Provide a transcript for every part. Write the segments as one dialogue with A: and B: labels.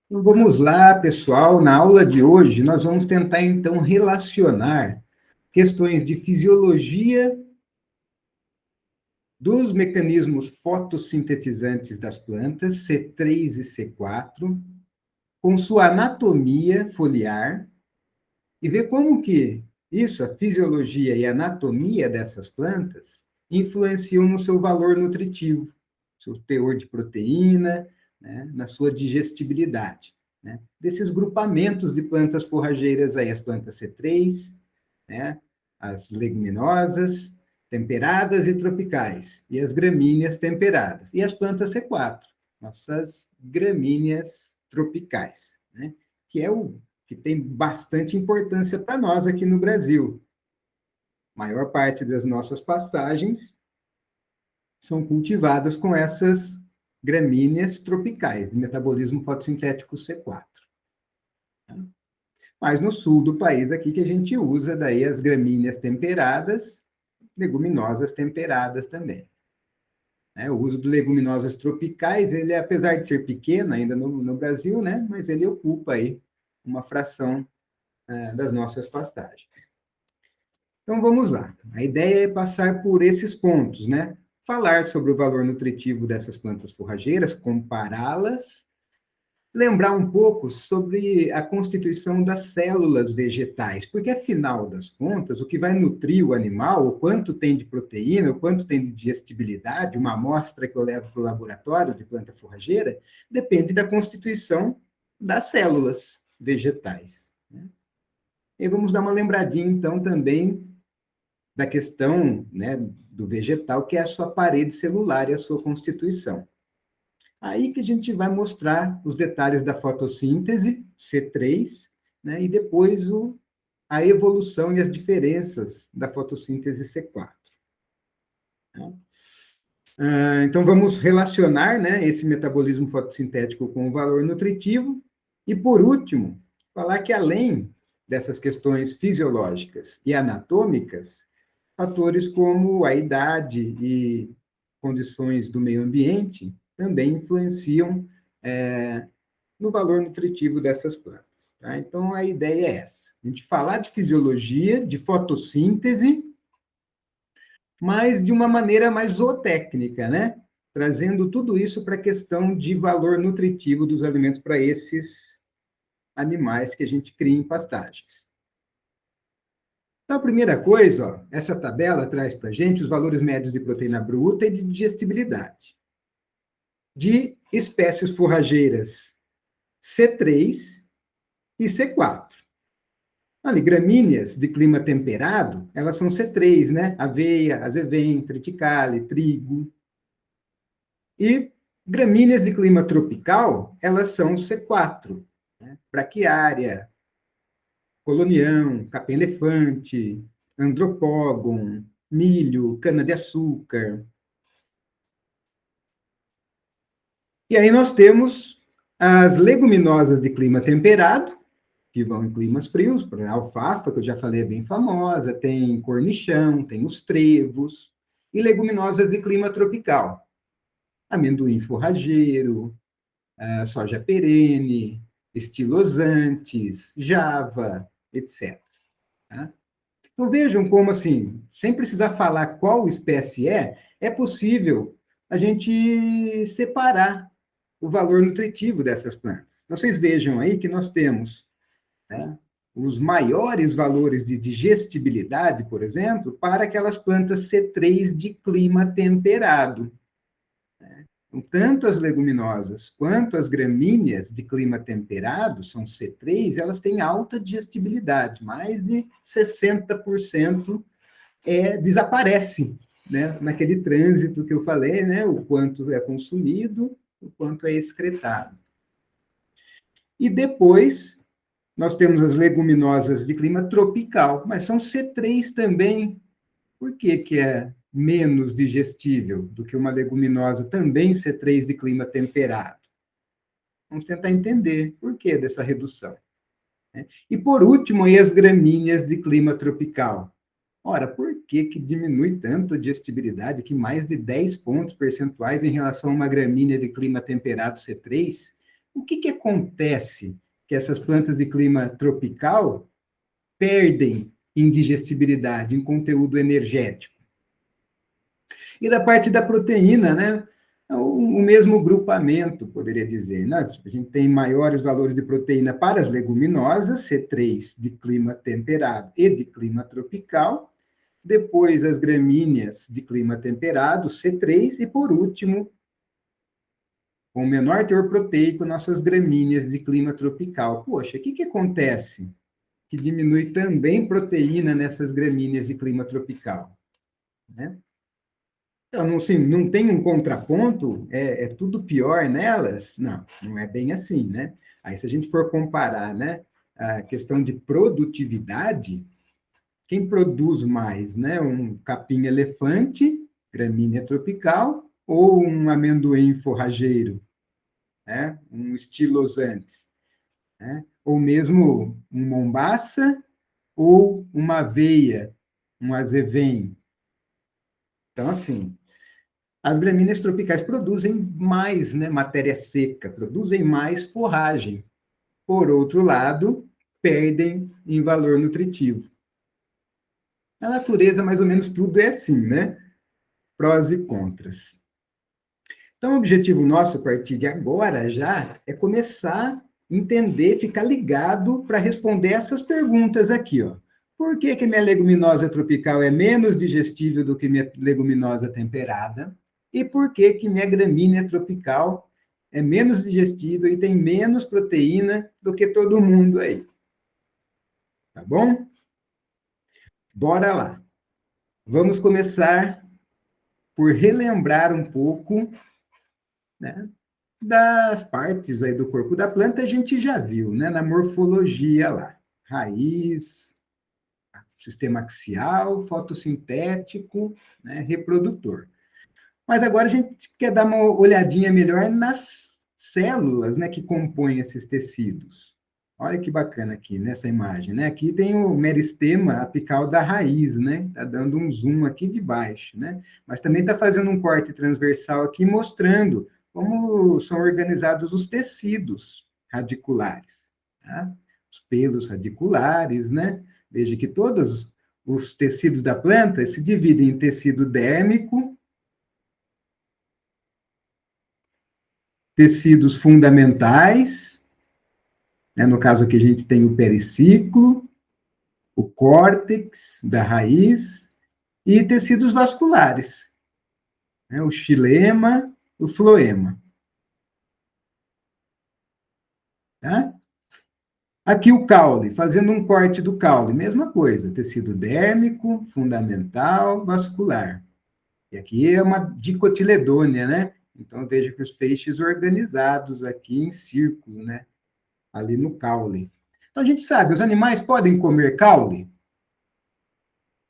A: Então, vamos lá, pessoal. Na aula de hoje, nós vamos tentar, então, relacionar questões de fisiologia dos mecanismos fotossintetizantes das plantas, C3 e C4, com sua anatomia foliar, e ver como que isso, a fisiologia e a anatomia dessas plantas, influenciam no seu valor nutritivo, seu teor de proteína, né, na sua digestibilidade. Né? Desses grupamentos de plantas forrageiras aí, as plantas C3, né, as leguminosas, temperadas e tropicais, e as gramíneas temperadas, e as plantas C4, nossas gramíneas tropicais, né, que é o que tem bastante importância para nós aqui no Brasil. A maior parte das nossas pastagens são cultivadas com essas gramíneas tropicais, de metabolismo fotossintético C4. Mas no sul do país aqui que a gente usa daí as gramíneas temperadas, leguminosas temperadas também. O uso de leguminosas tropicais, ele, apesar de ser pequeno ainda no Brasil, né, mas ele ocupa aí uma fração das nossas pastagens. Então, vamos lá. A ideia é passar por esses pontos, né? Falar sobre o valor nutritivo dessas plantas forrageiras, compará-las, lembrar um pouco sobre a constituição das células vegetais, porque, afinal das contas, o que vai nutrir o animal, o quanto tem de proteína, o quanto tem de digestibilidade, uma amostra que eu levo para o laboratório de planta forrageira, depende da constituição das células vegetais. Né? E vamos dar uma lembradinha, então, também da questão, né, do vegetal, que é a sua parede celular e a sua constituição. Aí que a gente vai mostrar os detalhes da fotossíntese, C3, né, e depois a evolução e as diferenças da fotossíntese C4. Então, vamos relacionar, né, esse metabolismo fotossintético com o valor nutritivo. E, por último, falar que, além dessas questões fisiológicas e anatômicas, fatores como a idade e condições do meio ambiente também influenciam no valor nutritivo dessas plantas. Tá? Então, a ideia é essa: a gente falar de fisiologia, de fotossíntese, mas de uma maneira mais zootécnica, né? Trazendo tudo isso para a questão de valor nutritivo dos alimentos para esses animais que a gente cria em pastagens. Então, a primeira coisa, ó, essa tabela traz para a gente os valores médios de proteína bruta e de digestibilidade de espécies forrageiras C3 e C4. Ali, gramíneas de clima temperado, elas são C3, né? Aveia, azevém, triticale, trigo. E gramíneas de clima tropical, elas são C4, né? Braquiária, colonião, capim-elefante, andropógon, milho, cana-de-açúcar. E aí nós temos as leguminosas de clima temperado, que vão em climas frios, a alfafa, que eu já falei, é bem famosa, tem cornichão, tem os trevos, e leguminosas de clima tropical, amendoim forrageiro, soja perene, estilosantes, java, etc. Tá? Então vejam como, assim, sem precisar falar qual espécie é possível a gente separar o valor nutritivo dessas plantas. Vocês vejam aí que nós temos, né, os maiores valores de digestibilidade, por exemplo, para aquelas plantas C3 de clima temperado. Então, tanto as leguminosas quanto as gramíneas de clima temperado, são C3, elas têm alta digestibilidade, mais de 60% desaparece, né, naquele trânsito que eu falei, né, o quanto é consumido, o quanto é excretado. E depois, nós temos as leguminosas de clima tropical, mas são C3 também. Por que que é menos digestível do que uma leguminosa também C3 de clima temperado? Vamos tentar entender por que dessa redução. Né? E, por último, aí as gramíneas de clima tropical. Ora, por que que diminui tanto a digestibilidade, que mais de 10 pontos percentuais em relação a uma gramínea de clima temperado C3, O que acontece que essas plantas de clima tropical perdem em digestibilidade, em conteúdo energético? E da parte da proteína, né? O mesmo grupamento, poderia dizer. Né? A gente tem maiores valores de proteína para as leguminosas, C3 de clima temperado e de clima tropical, depois as gramíneas de clima temperado, C3, e por último, com menor teor proteico, nossas gramíneas de clima tropical. Poxa, o que acontece que diminui também proteína nessas gramíneas de clima tropical? Né? Então, assim, não tem um contraponto? É tudo pior nelas? Não, não é bem assim, né? Aí, se a gente for comparar, né, a questão de produtividade, quem produz mais, né? Um capim-elefante, gramínea tropical, ou um amendoim forrageiro, né? Um estilosantes, né? Ou mesmo um mombaça, ou uma aveia, um azevém. Então, assim, as gramíneas tropicais produzem mais, né, matéria seca, produzem mais forragem. Por outro lado, perdem em valor nutritivo. Na natureza, mais ou menos tudo é assim, né? Prós e contras. Então, o objetivo nosso, a partir de agora já, é começar a entender, ficar ligado para responder essas perguntas aqui, ó. Por que minha leguminosa tropical é menos digestível do que minha leguminosa temperada? E por que minha gramínea tropical é menos digestível e tem menos proteína do que todo mundo aí? Tá bom? Bora lá. Vamos começar por relembrar um pouco, né, das partes aí do corpo da planta. A gente já viu, né, na morfologia lá. Raiz, sistema axial, fotossintético, né, reprodutor. Mas agora a gente quer dar uma olhadinha melhor nas células, né, que compõem esses tecidos. Olha que bacana aqui nessa imagem, né? Aqui tem o meristema apical da raiz, né? Tá dando um zoom aqui de baixo, né? Mas também está fazendo um corte transversal aqui mostrando como são organizados os tecidos radiculares, tá? Os pelos radiculares, né? Veja que todos os tecidos da planta se dividem em tecido dérmico, tecidos fundamentais, né? No caso aqui a gente tem o periciclo, o córtex da raiz e tecidos vasculares, né? O xilema, o floema. Tá? Aqui o caule, fazendo um corte do caule, mesma coisa, tecido dérmico, fundamental, vascular. E aqui é uma dicotiledônia, né? Então veja que os feixes organizados aqui em círculo, né? Ali no caule. Então a gente sabe, os animais podem comer caule?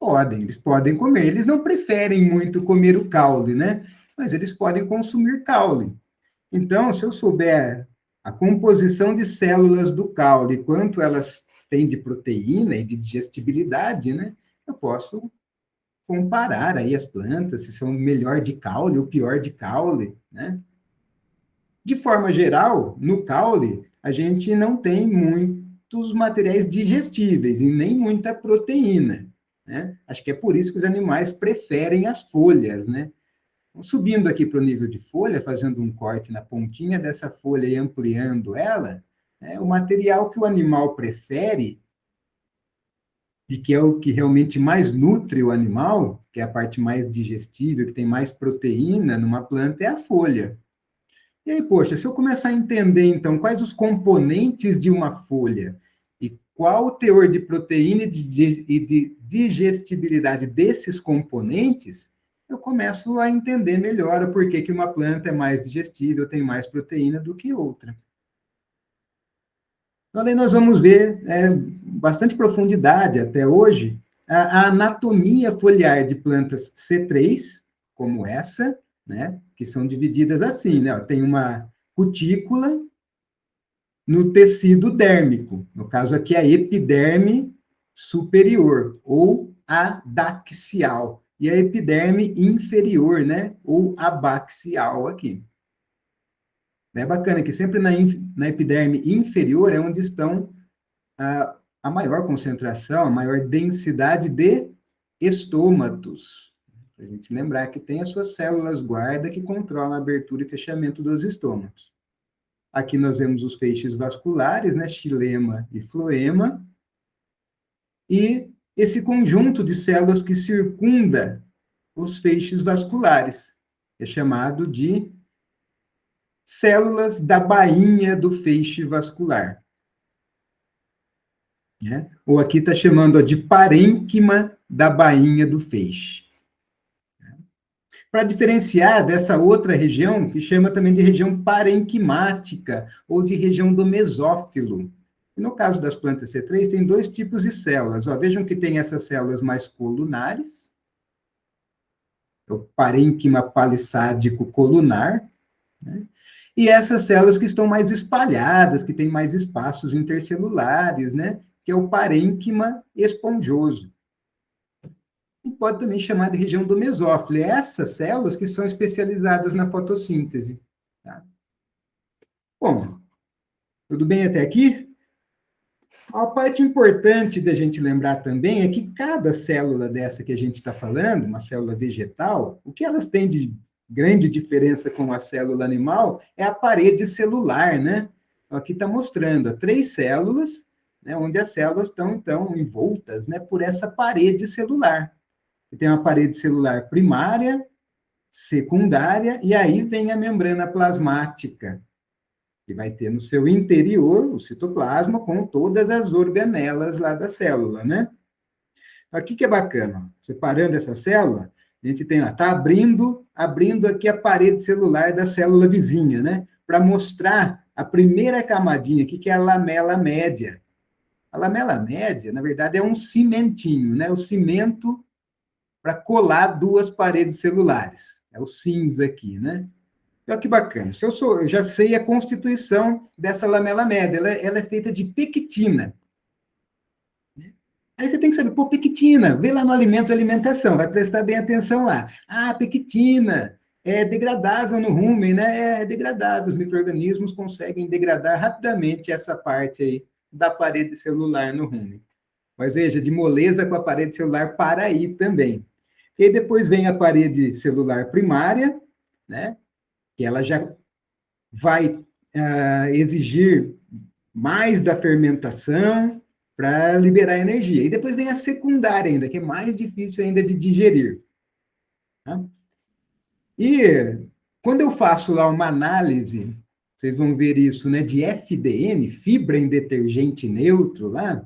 A: Podem, eles podem comer. Eles não preferem muito comer o caule, né? Mas eles podem consumir caule. Então, se eu souber a composição de células do caule, quanto elas têm de proteína e de digestibilidade, né? Eu posso comparar aí as plantas, se são melhor de caule ou pior de caule, né? De forma geral, no caule, a gente não tem muitos materiais digestíveis e nem muita proteína, né? Acho que é por isso que os animais preferem as folhas, né? Então, subindo aqui para o nível de folha, fazendo um corte na pontinha dessa folha e ampliando ela, né, o material que o animal prefere, e que é o que realmente mais nutre o animal, que é a parte mais digestível, que tem mais proteína numa planta, é a folha. E aí, poxa, se eu começar a entender, então, quais os componentes de uma folha e qual o teor de proteína e de digestibilidade desses componentes, eu começo a entender melhor o porquê que uma planta é mais digestível, tem mais proteína do que outra. Então, aí nós vamos ver bastante profundidade até hoje a anatomia foliar de plantas C3, como essa, né, que são divididas assim, né? Tem uma cutícula no tecido dérmico, no caso aqui a epiderme superior, ou adaxial, e a epiderme inferior, né, ou abaxial aqui. É bacana que sempre na epiderme inferior é onde estão a maior concentração, a maior densidade de estômatos. Para a gente lembrar que tem as suas células guarda que controlam a abertura e fechamento dos estômatos. Aqui nós vemos os feixes vasculares, né, xilema e floema, e esse conjunto de células que circunda os feixes vasculares é chamado de células da bainha do feixe vascular. Né? Ou aqui está chamando de parênquima da bainha do feixe. Para diferenciar dessa outra região, que chama também de região parenquimática, ou de região do mesófilo. E no caso das plantas C3, tem dois tipos de células. Ó, vejam que tem essas células mais colunares, o parênquima palissádico colunar, né? E essas células que estão mais espalhadas, que têm mais espaços intercelulares, né? Que é o parênquima esponjoso. E pode também chamar de região do mesófilo. Essas células que são especializadas na fotossíntese. Tá? Bom, tudo bem até aqui? A parte importante da gente lembrar também é que cada célula dessa que a gente está falando, uma célula vegetal, o que elas têm de grande diferença com a célula animal é a parede celular, né? Aqui está mostrando 3 células, né, onde as células estão, então, envoltas, né, por essa parede celular. Tem uma parede celular primária, secundária, e aí vem a membrana plasmática, que vai ter no seu interior o citoplasma com todas as organelas lá da célula, né? Aqui que é bacana, separando essa célula, a gente tem lá, está abrindo aqui a parede celular da célula vizinha, né? Para mostrar a primeira camadinha aqui, que é a lamela média. A lamela média, na verdade, é um cimentinho, né? O cimento para colar 2 paredes celulares. É o cinza aqui, né? Olha que bacana. Eu já sei a constituição dessa lamela média. Ela é feita de pectina. Aí você tem que saber, pô, pectina, vê lá no alimento e alimentação, vai prestar bem atenção lá. Ah, pectina é degradável no rumen, né? É degradável, os micro-organismos conseguem degradar rapidamente essa parte aí da parede celular no rumen. Mas veja, de moleza com a parede celular para aí também. E depois vem a parede celular primária, né? Que ela já vai exigir mais da fermentação para liberar energia. E depois vem a secundária ainda, que é mais difícil ainda de digerir. Tá? E quando eu faço lá uma análise, vocês vão ver isso, né, de FDN, fibra em detergente neutro lá,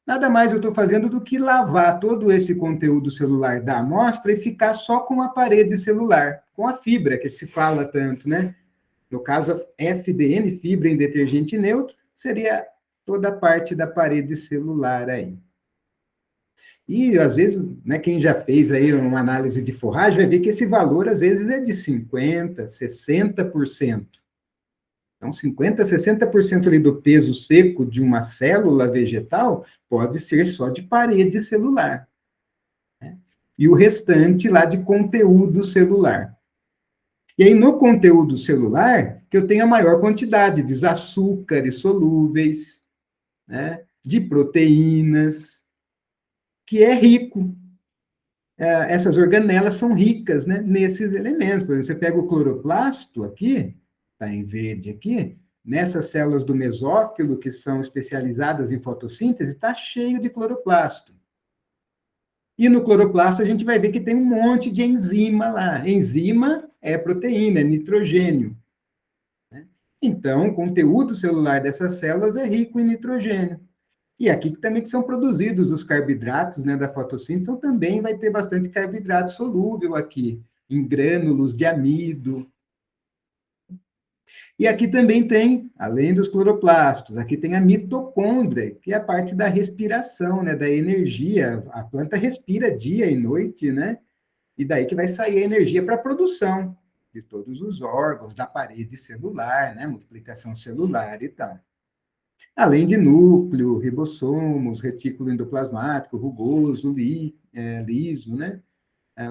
A: nada mais eu estou fazendo do que lavar todo esse conteúdo celular da amostra e ficar só com a parede celular, com a fibra, que se fala tanto, né? No caso, FDN, fibra em detergente neutro, seria toda a parte da parede celular aí. E, às vezes, né, quem já fez aí uma análise de forragem vai ver que esse valor, às vezes, é de 50%, 60%. Então, 50%, 60% ali do peso seco de uma célula vegetal pode ser só de parede celular. Né? E o restante lá de conteúdo celular. E aí, no conteúdo celular, que eu tenho a maior quantidade de açúcares solúveis, né, de proteínas, que é rico. Essas organelas são ricas, né, nesses elementos. Por exemplo, você pega o cloroplasto aqui, está em verde aqui, nessas células do mesófilo, que são especializadas em fotossíntese, está cheio de cloroplasto. E no cloroplasto a gente vai ver que tem um monte de enzima lá. Enzima é proteína, é nitrogênio. Né? Então, o conteúdo celular dessas células é rico em nitrogênio. E aqui também que são produzidos os carboidratos, né, da fotossíntese, então também vai ter bastante carboidrato solúvel aqui, em grânulos de amido. E aqui também tem, além dos cloroplastos, aqui tem a mitocôndria, que é a parte da respiração, né, da energia. A planta respira dia e noite, né? E daí que vai sair a energia para a produção de todos os órgãos, da parede celular, né, multiplicação celular e tal. Além de núcleo, ribossomos, retículo endoplasmático, rugoso, liso, né?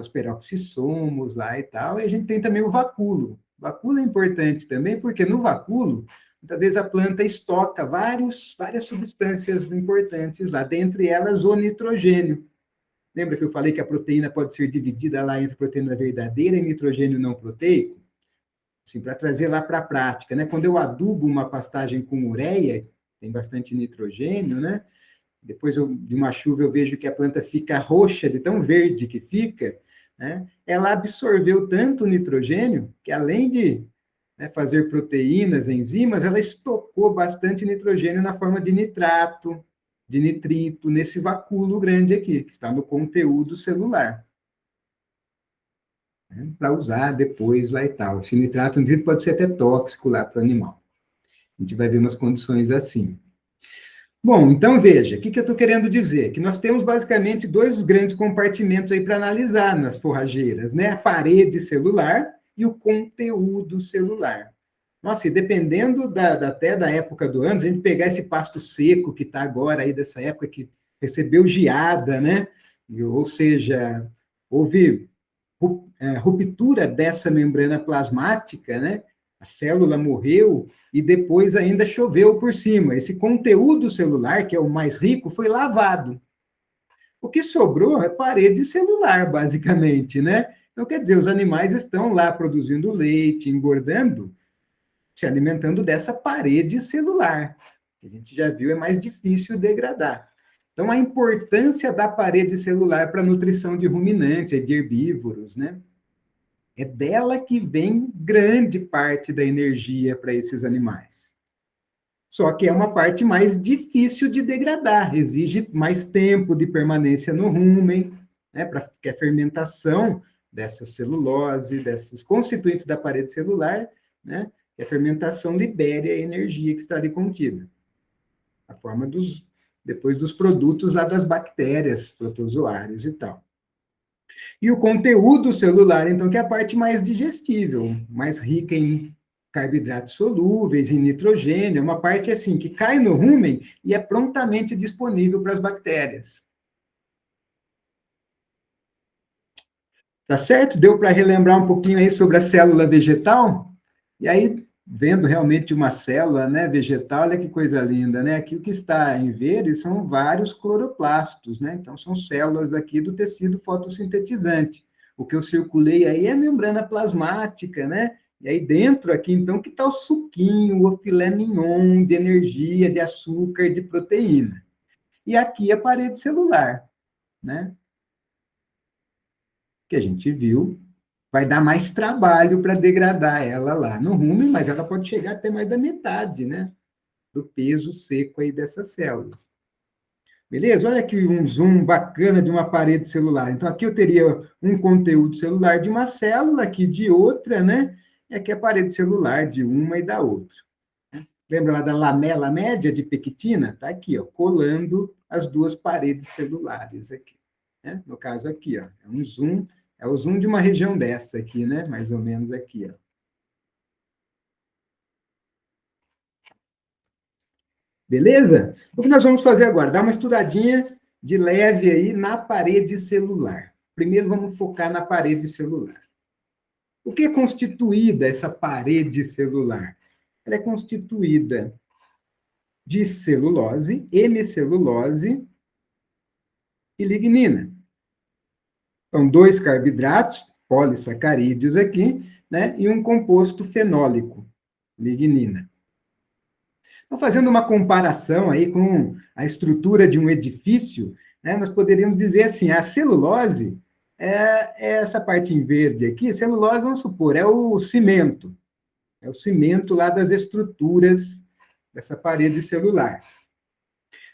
A: Os peroxissomos lá e tal. E a gente tem também o vacúolo, Vacúolo é importante também, porque no vacúolo, muitas vezes a planta estoca várias substâncias importantes lá, dentre elas o nitrogênio. Lembra que eu falei que a proteína pode ser dividida lá entre proteína verdadeira e nitrogênio não proteico? Assim, para trazer lá para a prática, né? Quando eu adubo uma pastagem com ureia, tem bastante nitrogênio, né? Depois de uma chuva eu vejo que a planta fica roxa, de tão verde que fica, né? Ela absorveu tanto nitrogênio que, além de, né, fazer proteínas, enzimas, ela estocou bastante nitrogênio na forma de nitrato, de nitrito, nesse vacúolo grande aqui, que está no conteúdo celular, né, para usar depois lá e tal. Esse nitrato, nitrito pode ser até tóxico lá para o animal. A gente vai ver umas condições assim. Bom, então veja, o que eu estou querendo dizer? Que nós temos basicamente dois grandes compartimentos aí para analisar nas forrageiras, né? A parede celular e o conteúdo celular. Nossa, e dependendo até da época do ano, se a gente pegar esse pasto seco que está agora aí, dessa época que recebeu geada, né? Ou seja, houve ruptura dessa membrana plasmática, né? A célula morreu e depois ainda choveu por cima. Esse conteúdo celular, que é o mais rico, foi lavado. O que sobrou é parede celular, basicamente, né? Então, quer dizer, os animais estão lá produzindo leite, engordando, se alimentando dessa parede celular. Que a gente já viu, é mais difícil degradar. Então, a importância da parede celular para a nutrição de ruminantes, de herbívoros, né? É dela que vem grande parte da energia para esses animais. Só que é uma parte mais difícil de degradar, exige mais tempo de permanência no rumen, né, para que a fermentação dessa celulose, desses constituintes da parede celular, né, que a fermentação libere a energia que está ali contida. A forma depois dos produtos lá das bactérias, protozoários e tal. E o conteúdo celular, então, que é a parte mais digestível, mais rica em carboidratos solúveis, em nitrogênio, é uma parte assim que cai no rumen e é prontamente disponível para as bactérias. Tá certo? Deu para relembrar um pouquinho aí sobre a célula vegetal? E aí, vendo realmente uma célula, né, vegetal, olha que coisa linda, né? Aqui o que está em verde são vários cloroplastos, né? Então, são células aqui do tecido fotossintetizante. O que eu circulei aí é a membrana plasmática, né? E aí dentro aqui, então, que está o suquinho, o filé mignon de energia, de açúcar, de proteína. E aqui a parede celular, né? Que a gente viu, vai dar mais trabalho para degradar ela lá no rumen, mas ela pode chegar até mais da metade, né? Do peso seco aí dessa célula. Beleza? Olha aqui um zoom bacana de uma parede celular. Então, aqui eu teria um conteúdo celular de uma célula, aqui de outra, né? E aqui a parede celular de uma e da outra. Lembra lá da lamela média de pectina? Está aqui, ó, colando as duas paredes celulares aqui. Né? No caso aqui, ó, é o zoom de uma região dessa aqui, né? Mais ou menos aqui, ó. Beleza? O que nós vamos fazer agora? Dar uma estudadinha de leve aí na parede celular. Primeiro vamos focar na parede celular. O que é constituída essa parede celular? Ela é constituída de celulose, hemicelulose e lignina. São dois carboidratos, polissacarídeos aqui, né? E um composto fenólico, lignina. Então, fazendo uma comparação aí com a estrutura de um edifício, né, nós poderíamos dizer assim, a celulose é essa parte em verde aqui, celulose, vamos supor, é o cimento lá das estruturas dessa parede celular.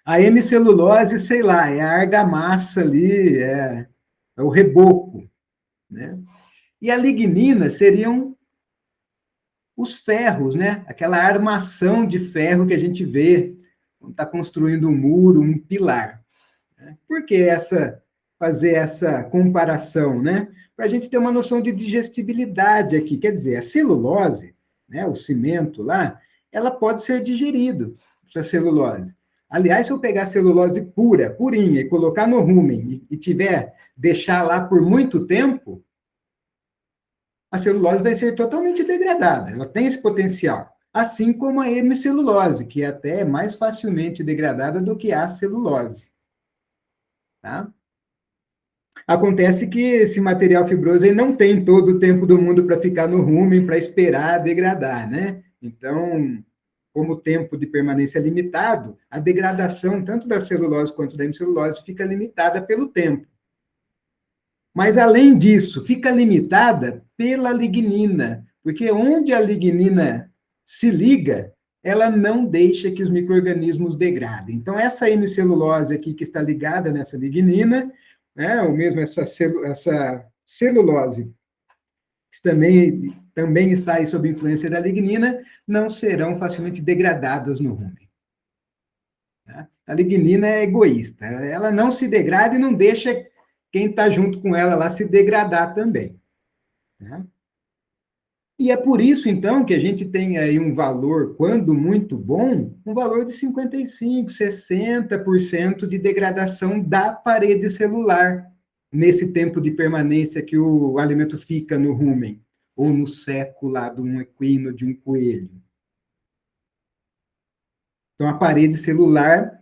A: A hemicelulose, sei lá, é a argamassa ali, é o reboco, né? E a lignina seriam os ferros, né? Aquela armação de ferro que a gente vê quando está construindo um muro, um pilar. Né? Por que fazer essa comparação, né? Para a gente ter uma noção de digestibilidade aqui. Quer dizer, a celulose, né, o cimento lá, ela pode ser digerido, essa celulose. Aliás, se eu pegar a celulose pura, purinha, e colocar no rumen deixar lá por muito tempo, a celulose vai ser totalmente degradada, ela tem esse potencial. Assim como a hemicelulose, que é até mais facilmente degradada do que a celulose. Tá? Acontece que esse material fibroso ele não tem todo o tempo do mundo para ficar no rumen, para esperar degradar, né? Então, como o tempo de permanência é limitado, a degradação tanto da celulose quanto da hemicelulose fica limitada pelo tempo. Mas, além disso, fica limitada pela lignina, porque onde a lignina se liga, ela não deixa que os micro-organismos degradem. Então, essa hemicelulose aqui que está ligada nessa lignina, né, ou mesmo essa celulose, que também está aí sob influência da lignina, não serão facilmente degradadas no rumen. Tá? A lignina é egoísta, ela não se degrada e não deixa quem está junto com ela lá se degradar também. Né? E é por isso, então, que a gente tem aí um valor, quando muito bom, um valor de 55%, 60% de degradação da parede celular, nesse tempo de permanência que o alimento fica no rumen, ou no seco lá de um equino, de um coelho. Então, a parede celular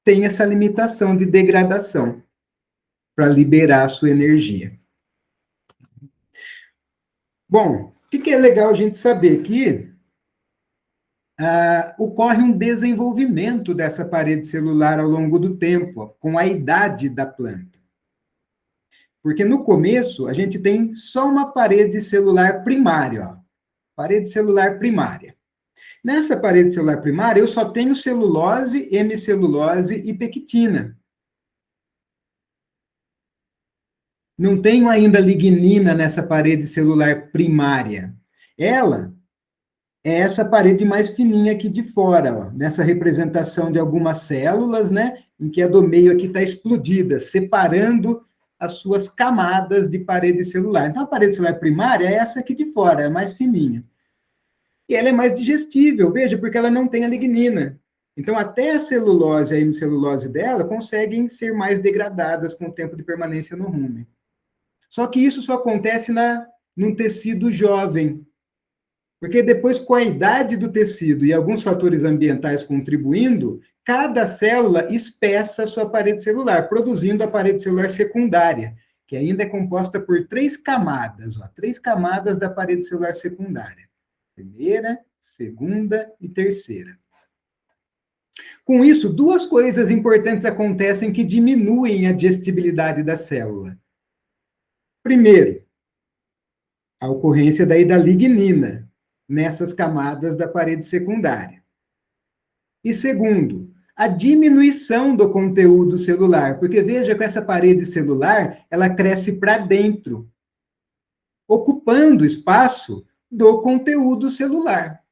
A: tem essa limitação de degradação para liberar a sua energia. Bom, o que é legal a gente saber? Que ocorre um desenvolvimento dessa parede celular ao longo do tempo, com a idade da planta. Porque no começo, a gente tem só uma parede celular primária, ó, parede celular primária. Nessa parede celular primária, eu só tenho celulose, hemicelulose e pectina. Não tenho ainda lignina nessa parede celular primária. Ela é essa parede mais fininha aqui de fora, ó, nessa representação de algumas células, né, em que a do meio aqui está explodida, separando as suas camadas de parede celular. Então, a parede celular primária é essa aqui de fora, é mais fininha. E ela é mais digestível, veja, porque ela não tem a lignina. Então, até a celulose e a hemicelulose dela conseguem ser mais degradadas com o tempo de permanência no rumen. Só que isso só acontece num tecido jovem, porque depois, com a idade do tecido e alguns fatores ambientais contribuindo, cada célula espessa a sua parede celular, produzindo a parede celular secundária, que ainda é composta por 3 camadas, ó, 3 camadas da parede celular secundária. Primeira, segunda e terceira. Com isso, 2 coisas importantes acontecem que diminuem a digestibilidade da célula. Primeiro, a ocorrência daí da lignina nessas camadas da parede secundária. E segundo, a diminuição do conteúdo celular, porque veja que essa parede celular, ela cresce para dentro, ocupando espaço do conteúdo celular.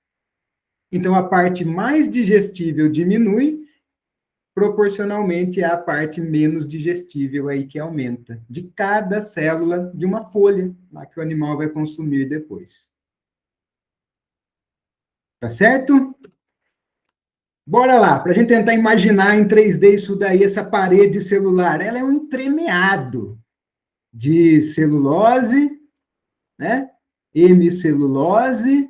A: Então, a parte mais digestível diminui, proporcionalmente à parte menos digestível aí que aumenta, de cada célula de uma folha, lá que o animal vai consumir depois. Tá certo? Bora lá, para a gente tentar imaginar em 3D isso daí, essa parede celular. Ela é um entremeado de celulose, né? Hemicelulose,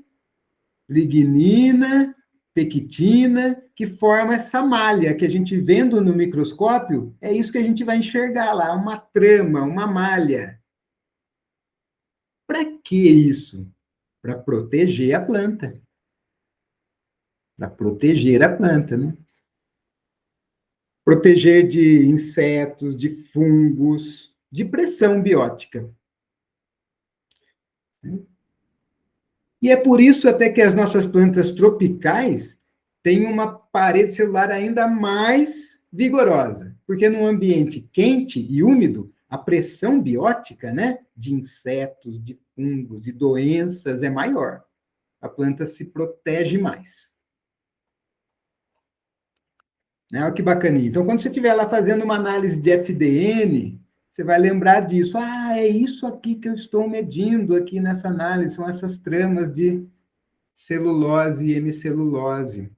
A: lignina, pectina, que forma essa malha que a gente vendo no microscópio, é isso que a gente vai enxergar lá, uma trama, uma malha. Para que isso? Para proteger a planta. Para proteger a planta, né? Proteger de insetos, de fungos, de pressão biótica. E é por isso até que as nossas plantas tropicais têm uma parede celular ainda mais vigorosa, porque num ambiente quente e úmido, a pressão biótica, né, de insetos, de fungos, de doenças é maior. A planta se protege mais. Né? Olha que bacaninha. Então, quando você estiver lá fazendo uma análise de FDN, você vai lembrar disso. Ah, é isso aqui que eu estou medindo aqui nessa análise, são essas tramas de celulose e hemicelulose.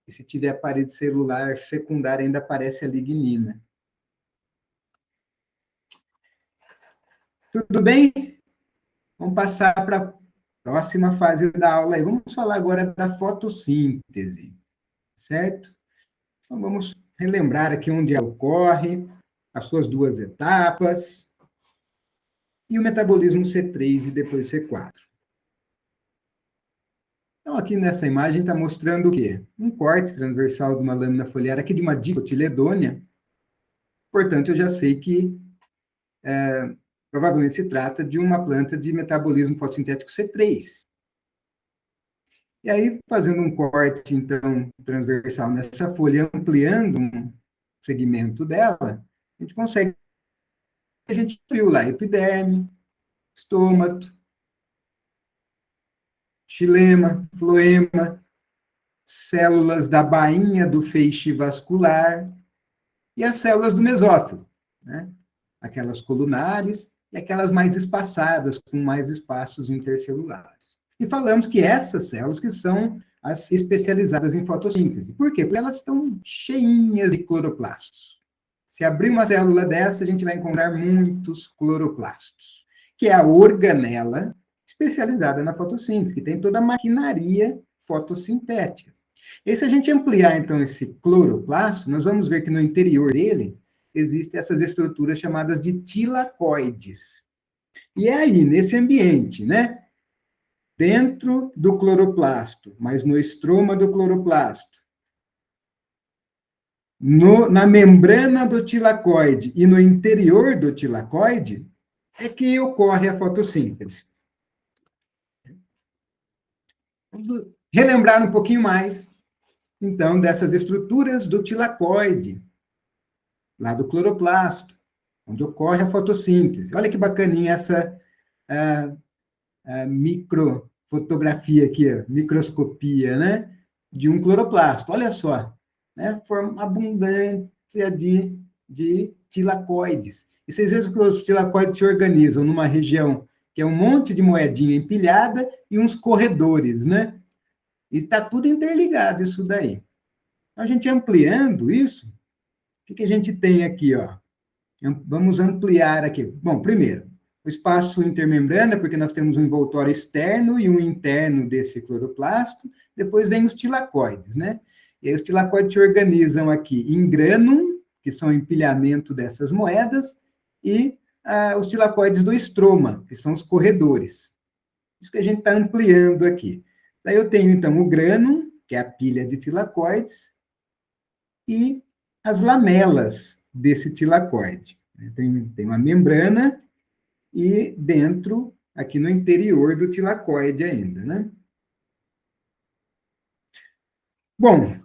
A: E se tiver parede celular secundária, ainda aparece a lignina. Tudo bem? Vamos passar para a próxima fase da aula. Aí. Vamos falar agora da fotossíntese, certo? Então, vamos relembrar aqui onde ela ocorre, as suas duas etapas, e o metabolismo C3 e depois C4. Então, aqui nessa imagem está mostrando o quê? Um corte transversal de uma lâmina foliar aqui de uma dicotiledônia. Portanto, eu já sei que provavelmente se trata de uma planta de metabolismo fotossintético C3. E aí, fazendo um corte, então, transversal nessa folha, ampliando um segmento dela, a gente consegue, a gente viu lá, epiderme, estômago, xilema, floema, células da bainha do feixe vascular e as células do mesófilo, né? Aquelas colunares e aquelas mais espaçadas, com mais espaços intercelulares. E falamos que essas células que são as especializadas em fotossíntese. Por quê? Porque elas estão cheinhas de cloroplastos. Se abrir uma célula dessa, a gente vai encontrar muitos cloroplastos, que é a organela especializada na fotossíntese, que tem toda a maquinaria fotossintética. E se a gente ampliar, então, esse cloroplasto, nós vamos ver que no interior dele existem essas estruturas chamadas de tilacoides. E é aí, nesse ambiente, né? Dentro do cloroplasto, mas no estroma do cloroplasto, na membrana do tilacoide e no interior do tilacoide, é que ocorre a fotossíntese. Vamos relembrar um pouquinho mais, então, dessas estruturas do tilacoide, lá do cloroplasto, onde ocorre a fotossíntese. Olha que bacaninha essa microfotografia aqui, microscopia, né? De um cloroplasto. Olha só, né? Forma abundância de tilacoides. E vocês veem que os tilacoides se organizam numa região que é um monte de moedinha empilhada e uns corredores, né? E está tudo interligado isso daí. A gente ampliando isso, o que a gente tem aqui, ó? Vamos ampliar aqui. Bom, primeiro, o espaço intermembrana, porque nós temos um envoltório externo e um interno desse cloroplasto. Depois vem os tilacoides, né? E aí os tilacoides se organizam aqui em grânum, que são o empilhamento dessas moedas, e os tilacoides do estroma, que são os corredores. Isso que a gente está ampliando aqui. Daí eu tenho, então, o grânum, que é a pilha de tilacoides, e as lamelas desse tilacoide. Tem uma membrana e dentro, aqui no interior do tilacoide ainda, né? Bom,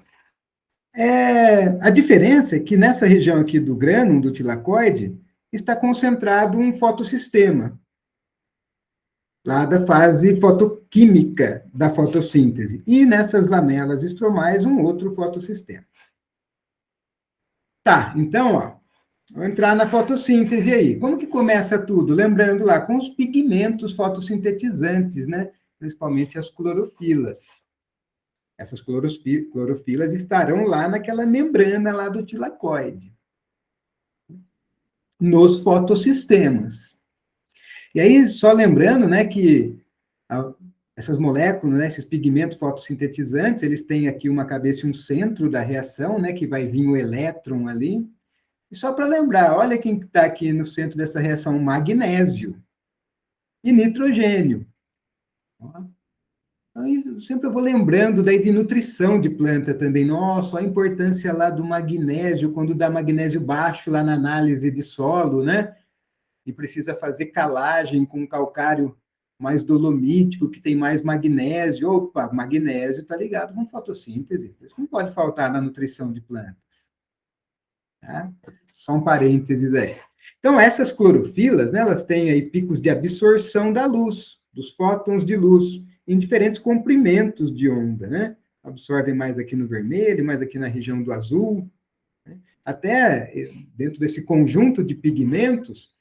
A: a diferença é que nessa região aqui do grânum, do tilacoide, está concentrado um fotossistema, lá da fase fotoquímica da fotossíntese, e nessas lamelas estromais, um outro fotossistema. Tá, então, ó, vamos entrar na fotossíntese aí. Como que começa tudo? Lembrando lá, com os pigmentos fotossintetizantes, né? Principalmente as clorofilas. Essas clorofilas estarão lá naquela membrana lá do tilacoide, nos fotossistemas. E aí, só lembrando, né, que essas moléculas, né, esses pigmentos fotossintetizantes, eles têm aqui uma cabeça e um centro da reação, né, que vai vir o elétron ali. E só para lembrar, olha quem está aqui no centro dessa reação: magnésio e nitrogênio. Então, sempre eu vou lembrando daí de nutrição de planta também. Nossa, a importância lá do magnésio, quando dá magnésio baixo lá na análise de solo, né? E precisa fazer calagem com calcário mais dolomítico, que tem mais magnésio. Opa, magnésio está ligado com fotossíntese. Isso não pode faltar na nutrição de plantas. Tá? Só um parênteses aí. Então, essas clorofilas, né, elas têm aí picos de absorção da luz, dos fótons de luz, em diferentes comprimentos de onda, né? Absorvem mais aqui no vermelho, mais aqui na região do azul. Né? Até dentro desse conjunto de pigmentos,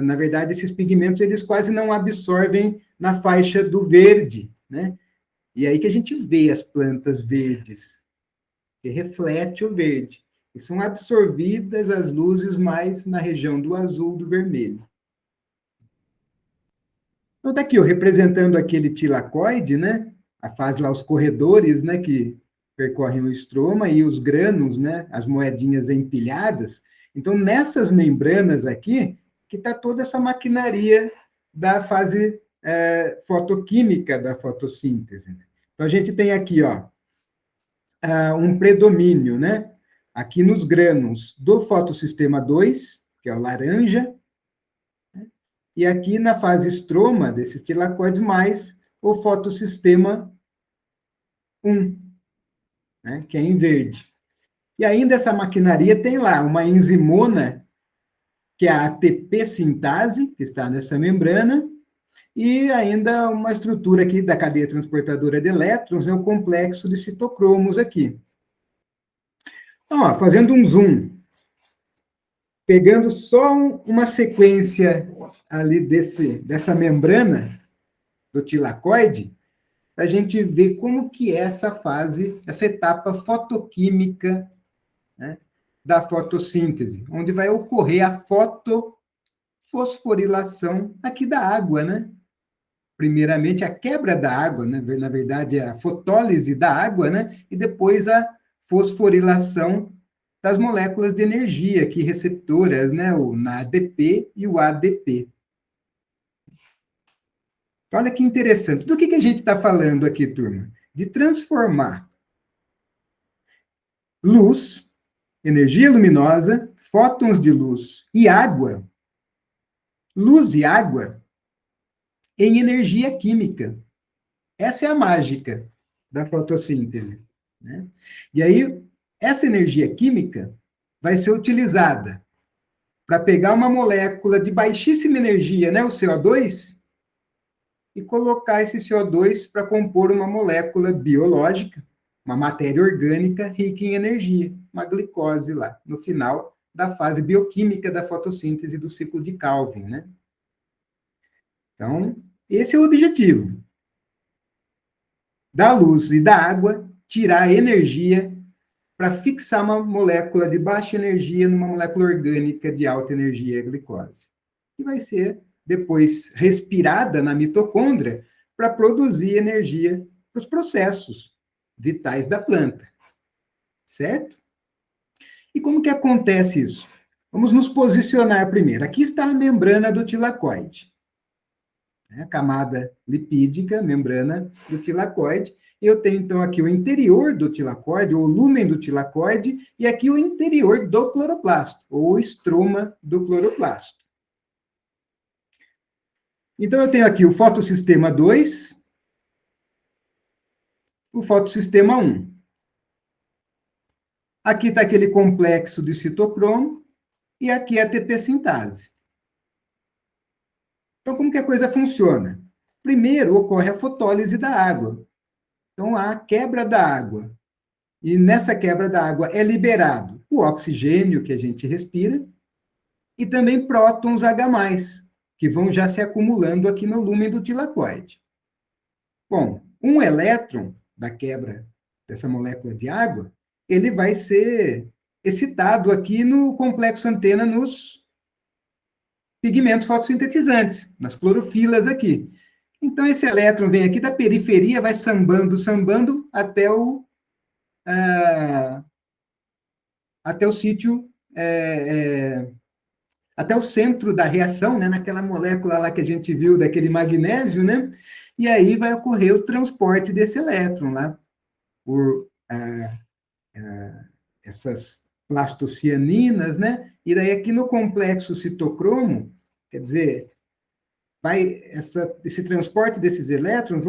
A: na verdade, esses pigmentos, eles quase não absorvem na faixa do verde, né? E aí que a gente vê as plantas verdes, que reflete o verde. E são absorvidas as luzes mais na região do azul, do vermelho. Então, está aqui, ó, representando aquele tilacoide, né? A fase lá, os corredores, né? Que percorrem o estroma e os grânulos, né? As moedinhas empilhadas. Então, nessas membranas aqui, que está toda essa maquinaria da fase fotoquímica da fotossíntese. Então, a gente tem aqui, ó, um predomínio, né? Aqui nos grânulos do fotossistema 2, que é o laranja, né? E aqui na fase estroma desses tilacoides, mais o fotossistema 1, né? Que é em verde. E ainda essa maquinaria tem lá uma enzimona, que é a ATP sintase, que está nessa membrana, e ainda uma estrutura aqui da cadeia transportadora de elétrons, é o complexo de citocromos aqui. Então, ó, fazendo um zoom, pegando só uma sequência ali dessa membrana do tilacoide, a gente ver como que é essa fase, essa etapa fotoquímica, né, da fotossíntese, onde vai ocorrer a fosforilação aqui da água, né? Primeiramente, a quebra da água, né? Na verdade, a fotólise da água, né? E depois a fosforilação das moléculas de energia, aqui receptoras, né? O NADP e o ADP. Olha que interessante. Do que a gente está falando aqui, turma? De transformar luz, energia luminosa, fótons de luz e água, luz e água, em energia química. Essa é a mágica da fotossíntese, né? E aí, essa energia química vai ser utilizada para pegar uma molécula de baixíssima energia, né, o CO2, e colocar esse CO2 para compor uma molécula biológica, uma matéria orgânica rica em energia, uma glicose lá, no final da fase bioquímica da fotossíntese do ciclo de Calvin, né? Então, esse é o objetivo. Da luz e da água, tirar a energia para fixar uma molécula de baixa energia numa molécula orgânica de alta energia, a glicose. Que vai ser depois respirada na mitocôndria para produzir energia para os processos vitais da planta. Certo? E como que acontece isso? Vamos nos posicionar primeiro. Aqui está a membrana do tilacoide. A camada lipídica, membrana do tilacoide. Eu tenho, então, aqui o interior do tilacoide, ou o lúmen do tilacoide, e aqui o interior do cloroplasto, ou o estroma do cloroplasto. Então, eu tenho aqui o fotossistema 2, o fotossistema 1. Aqui está aquele complexo de citocromo, e aqui é a ATP sintase. Então, como que a coisa funciona? Primeiro, ocorre a fotólise da água. Então, há a quebra da água. E nessa quebra da água é liberado o oxigênio que a gente respira e também prótons H+, que vão já se acumulando aqui no lúmen do tilacoide. Bom, um elétron da quebra dessa molécula de água, ele vai ser excitado aqui no complexo antena nos pigmentos fotossintetizantes, nas clorofilas aqui. Então, esse elétron vem aqui da periferia, vai sambando, sambando, até o sítio, até o centro da reação, né, naquela molécula lá que a gente viu, daquele magnésio, né? E aí vai ocorrer o transporte desse elétron lá, por essas plastocianinas, né? E daí aqui no complexo citocromo, quer dizer, esse transporte desses elétrons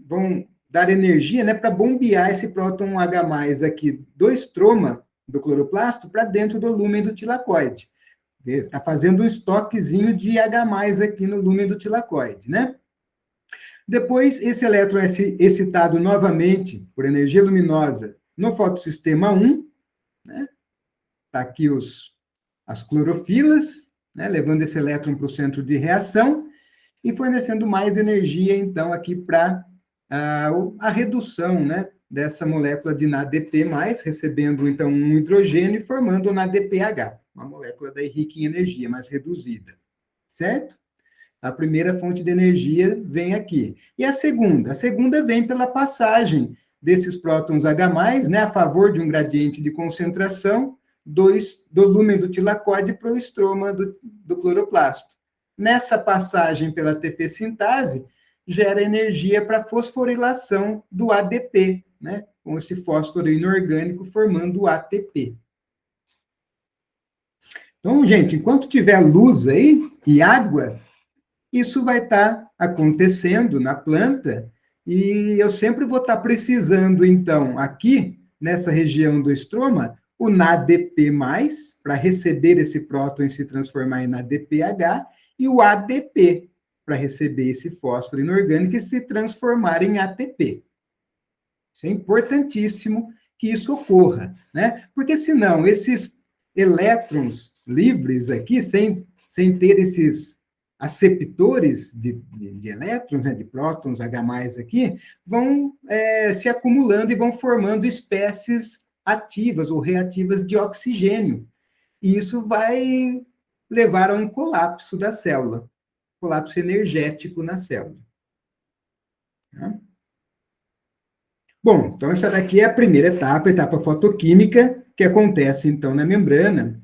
A: vão dar energia, né, para bombear esse próton H+ aqui do estroma do cloroplasto para dentro do lúmen do tilacoide. Está fazendo um estoquezinho de H+ aqui no lúmen do tilacoide, né? Depois, esse elétron é excitado novamente por energia luminosa no fotossistema 1, né? Está aqui as clorofilas, né, levando esse elétron para o centro de reação e fornecendo mais energia, então, aqui para a redução, né, dessa molécula de NADP+, recebendo, então, um hidrogênio e formando o NADPH, uma molécula daí rica em energia, mais reduzida, certo? A primeira fonte de energia vem aqui. E a segunda? A segunda vem pela passagem desses prótons H+, né, a favor de um gradiente de concentração do lúmen do tilacóide para o estroma do cloroplasto. Nessa passagem pela ATP sintase, gera energia para a fosforilação do ADP, né, com esse fósforo inorgânico formando o ATP. Então, gente, enquanto tiver luz aí e água, isso vai estar acontecendo na planta e eu sempre vou estar precisando, então, aqui, nessa região do estroma, o NADP+, para receber esse próton e se transformar em ADPH, e o ADP, para receber esse fósforo inorgânico e se transformar em ATP. Isso é importantíssimo que isso ocorra, né? Porque senão esses elétrons livres aqui, sem ter esses aceptores de elétrons, né, de prótons H+, aqui, vão se acumulando e vão formando espécies ativas ou reativas de oxigênio. E isso vai levar a um colapso da célula, colapso energético na célula. Tá? Bom, então essa daqui é a primeira etapa, a etapa fotoquímica, que acontece, então, na membrana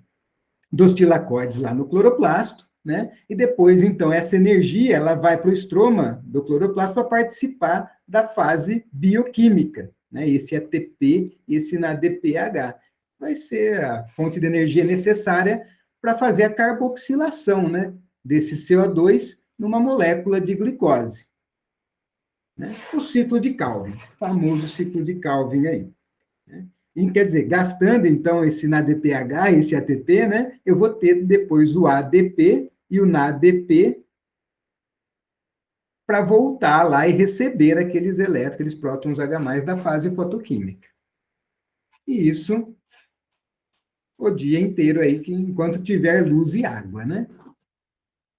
A: dos tilacóides lá no cloroplasto, né? E depois, então, essa energia, ela vai para o estroma do cloroplasto para participar da fase bioquímica, né? Esse ATP, esse NADPH. Vai ser a fonte de energia necessária para fazer a carboxilação, né? Desse CO2 numa molécula de glicose. Né? O ciclo de Calvin, o famoso ciclo de Calvin aí. Né? E, quer dizer, gastando, então, esse NADPH, esse ATP, né, eu vou ter depois o ADP e o NADP para voltar lá e receber aqueles elétrons, aqueles prótons H+, da fase fotoquímica. E isso o dia inteiro aí, enquanto tiver luz e água, né?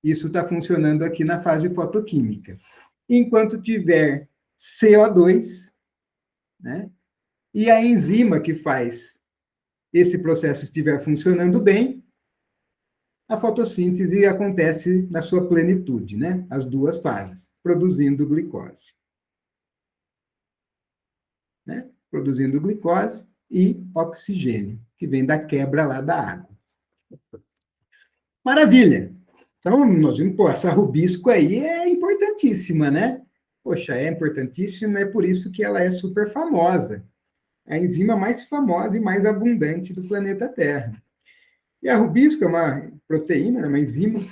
A: Isso está funcionando aqui na fase fotoquímica. Enquanto tiver CO2, né? E a enzima que faz esse processo estiver funcionando bem, a fotossíntese acontece na sua plenitude, né? As duas fases, produzindo glicose. Né? Produzindo glicose e oxigênio, que vem da quebra lá da água. Maravilha! Então, nós vimos, pô, essa rubisco aí é importantíssima, né? Poxa, é importantíssima, é por isso que ela é super famosa. A enzima mais famosa e mais abundante do planeta Terra. E a rubisco é uma proteína, uma enzima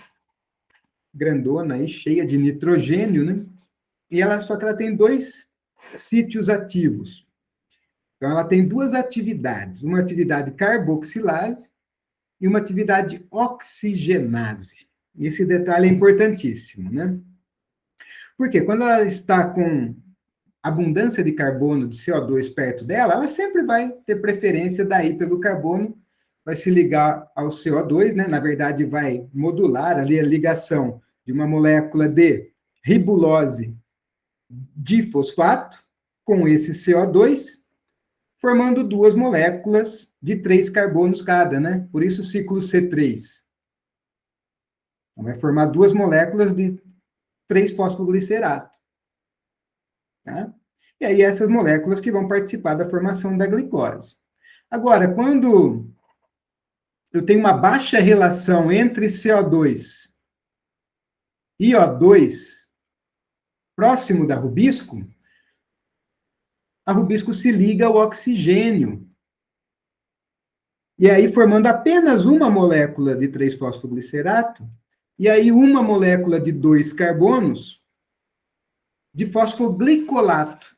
A: grandona e cheia de nitrogênio, né? E só que ela tem dois sítios ativos. Então, ela tem duas atividades, uma atividade carboxilase e uma atividade oxigenase. Esse detalhe é importantíssimo, né? Porque quando ela está com abundância de carbono, de CO2 perto dela, ela sempre vai ter preferência daí pelo carbono, vai se ligar ao CO2, né? Na verdade, vai modular ali a ligação de uma molécula de ribulose de fosfato com esse CO2, formando duas moléculas de 3 carbonos cada, né? Por isso o ciclo C3. Então, vai formar duas moléculas de 3-fosfoglicerato. Tá? E aí essas moléculas que vão participar da formação da glicose. Agora, quando eu tenho uma baixa relação entre CO2 e O2 próximo da rubisco, a rubisco se liga ao oxigênio. E aí formando apenas uma molécula de 3-fosfoglicerato, e aí uma molécula de 2 carbonos de fosfoglicolato.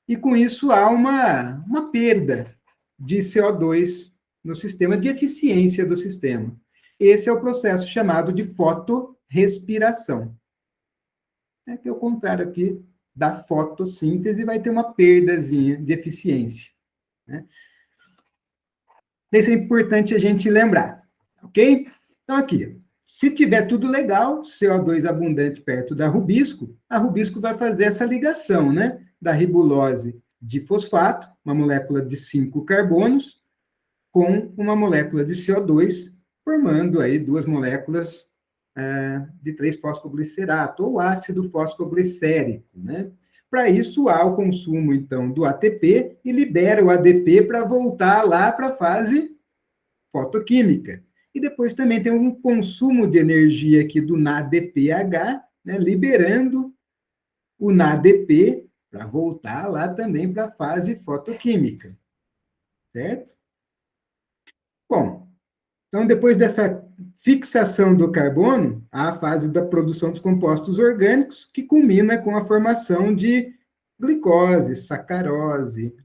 A: E com isso há uma perda de CO2 no sistema, de eficiência do sistema. Esse é o processo chamado de fotorrespiração. É que é o contrário aqui da fotossíntese, vai ter uma perdazinha de eficiência. Né? Isso é importante a gente lembrar, ok? Então, aqui, se tiver tudo legal, CO2 abundante perto da rubisco, a rubisco vai fazer essa ligação, né? Da ribulose de fosfato, uma molécula de 5 carbonos, com uma molécula de CO2, formando aí duas moléculas de 3-fosfoglicerato, ou ácido fosfoglicérico, né? Para isso, há o consumo, então, do ATP e libera o ADP para voltar lá para a fase fotoquímica. E depois também tem um consumo de energia aqui do NADPH, né, liberando o NADP para voltar lá também para a fase fotoquímica, certo? Bom, então depois dessa fixação do carbono, há a fase da produção dos compostos orgânicos, que culmina com a formação de glicose, sacarose,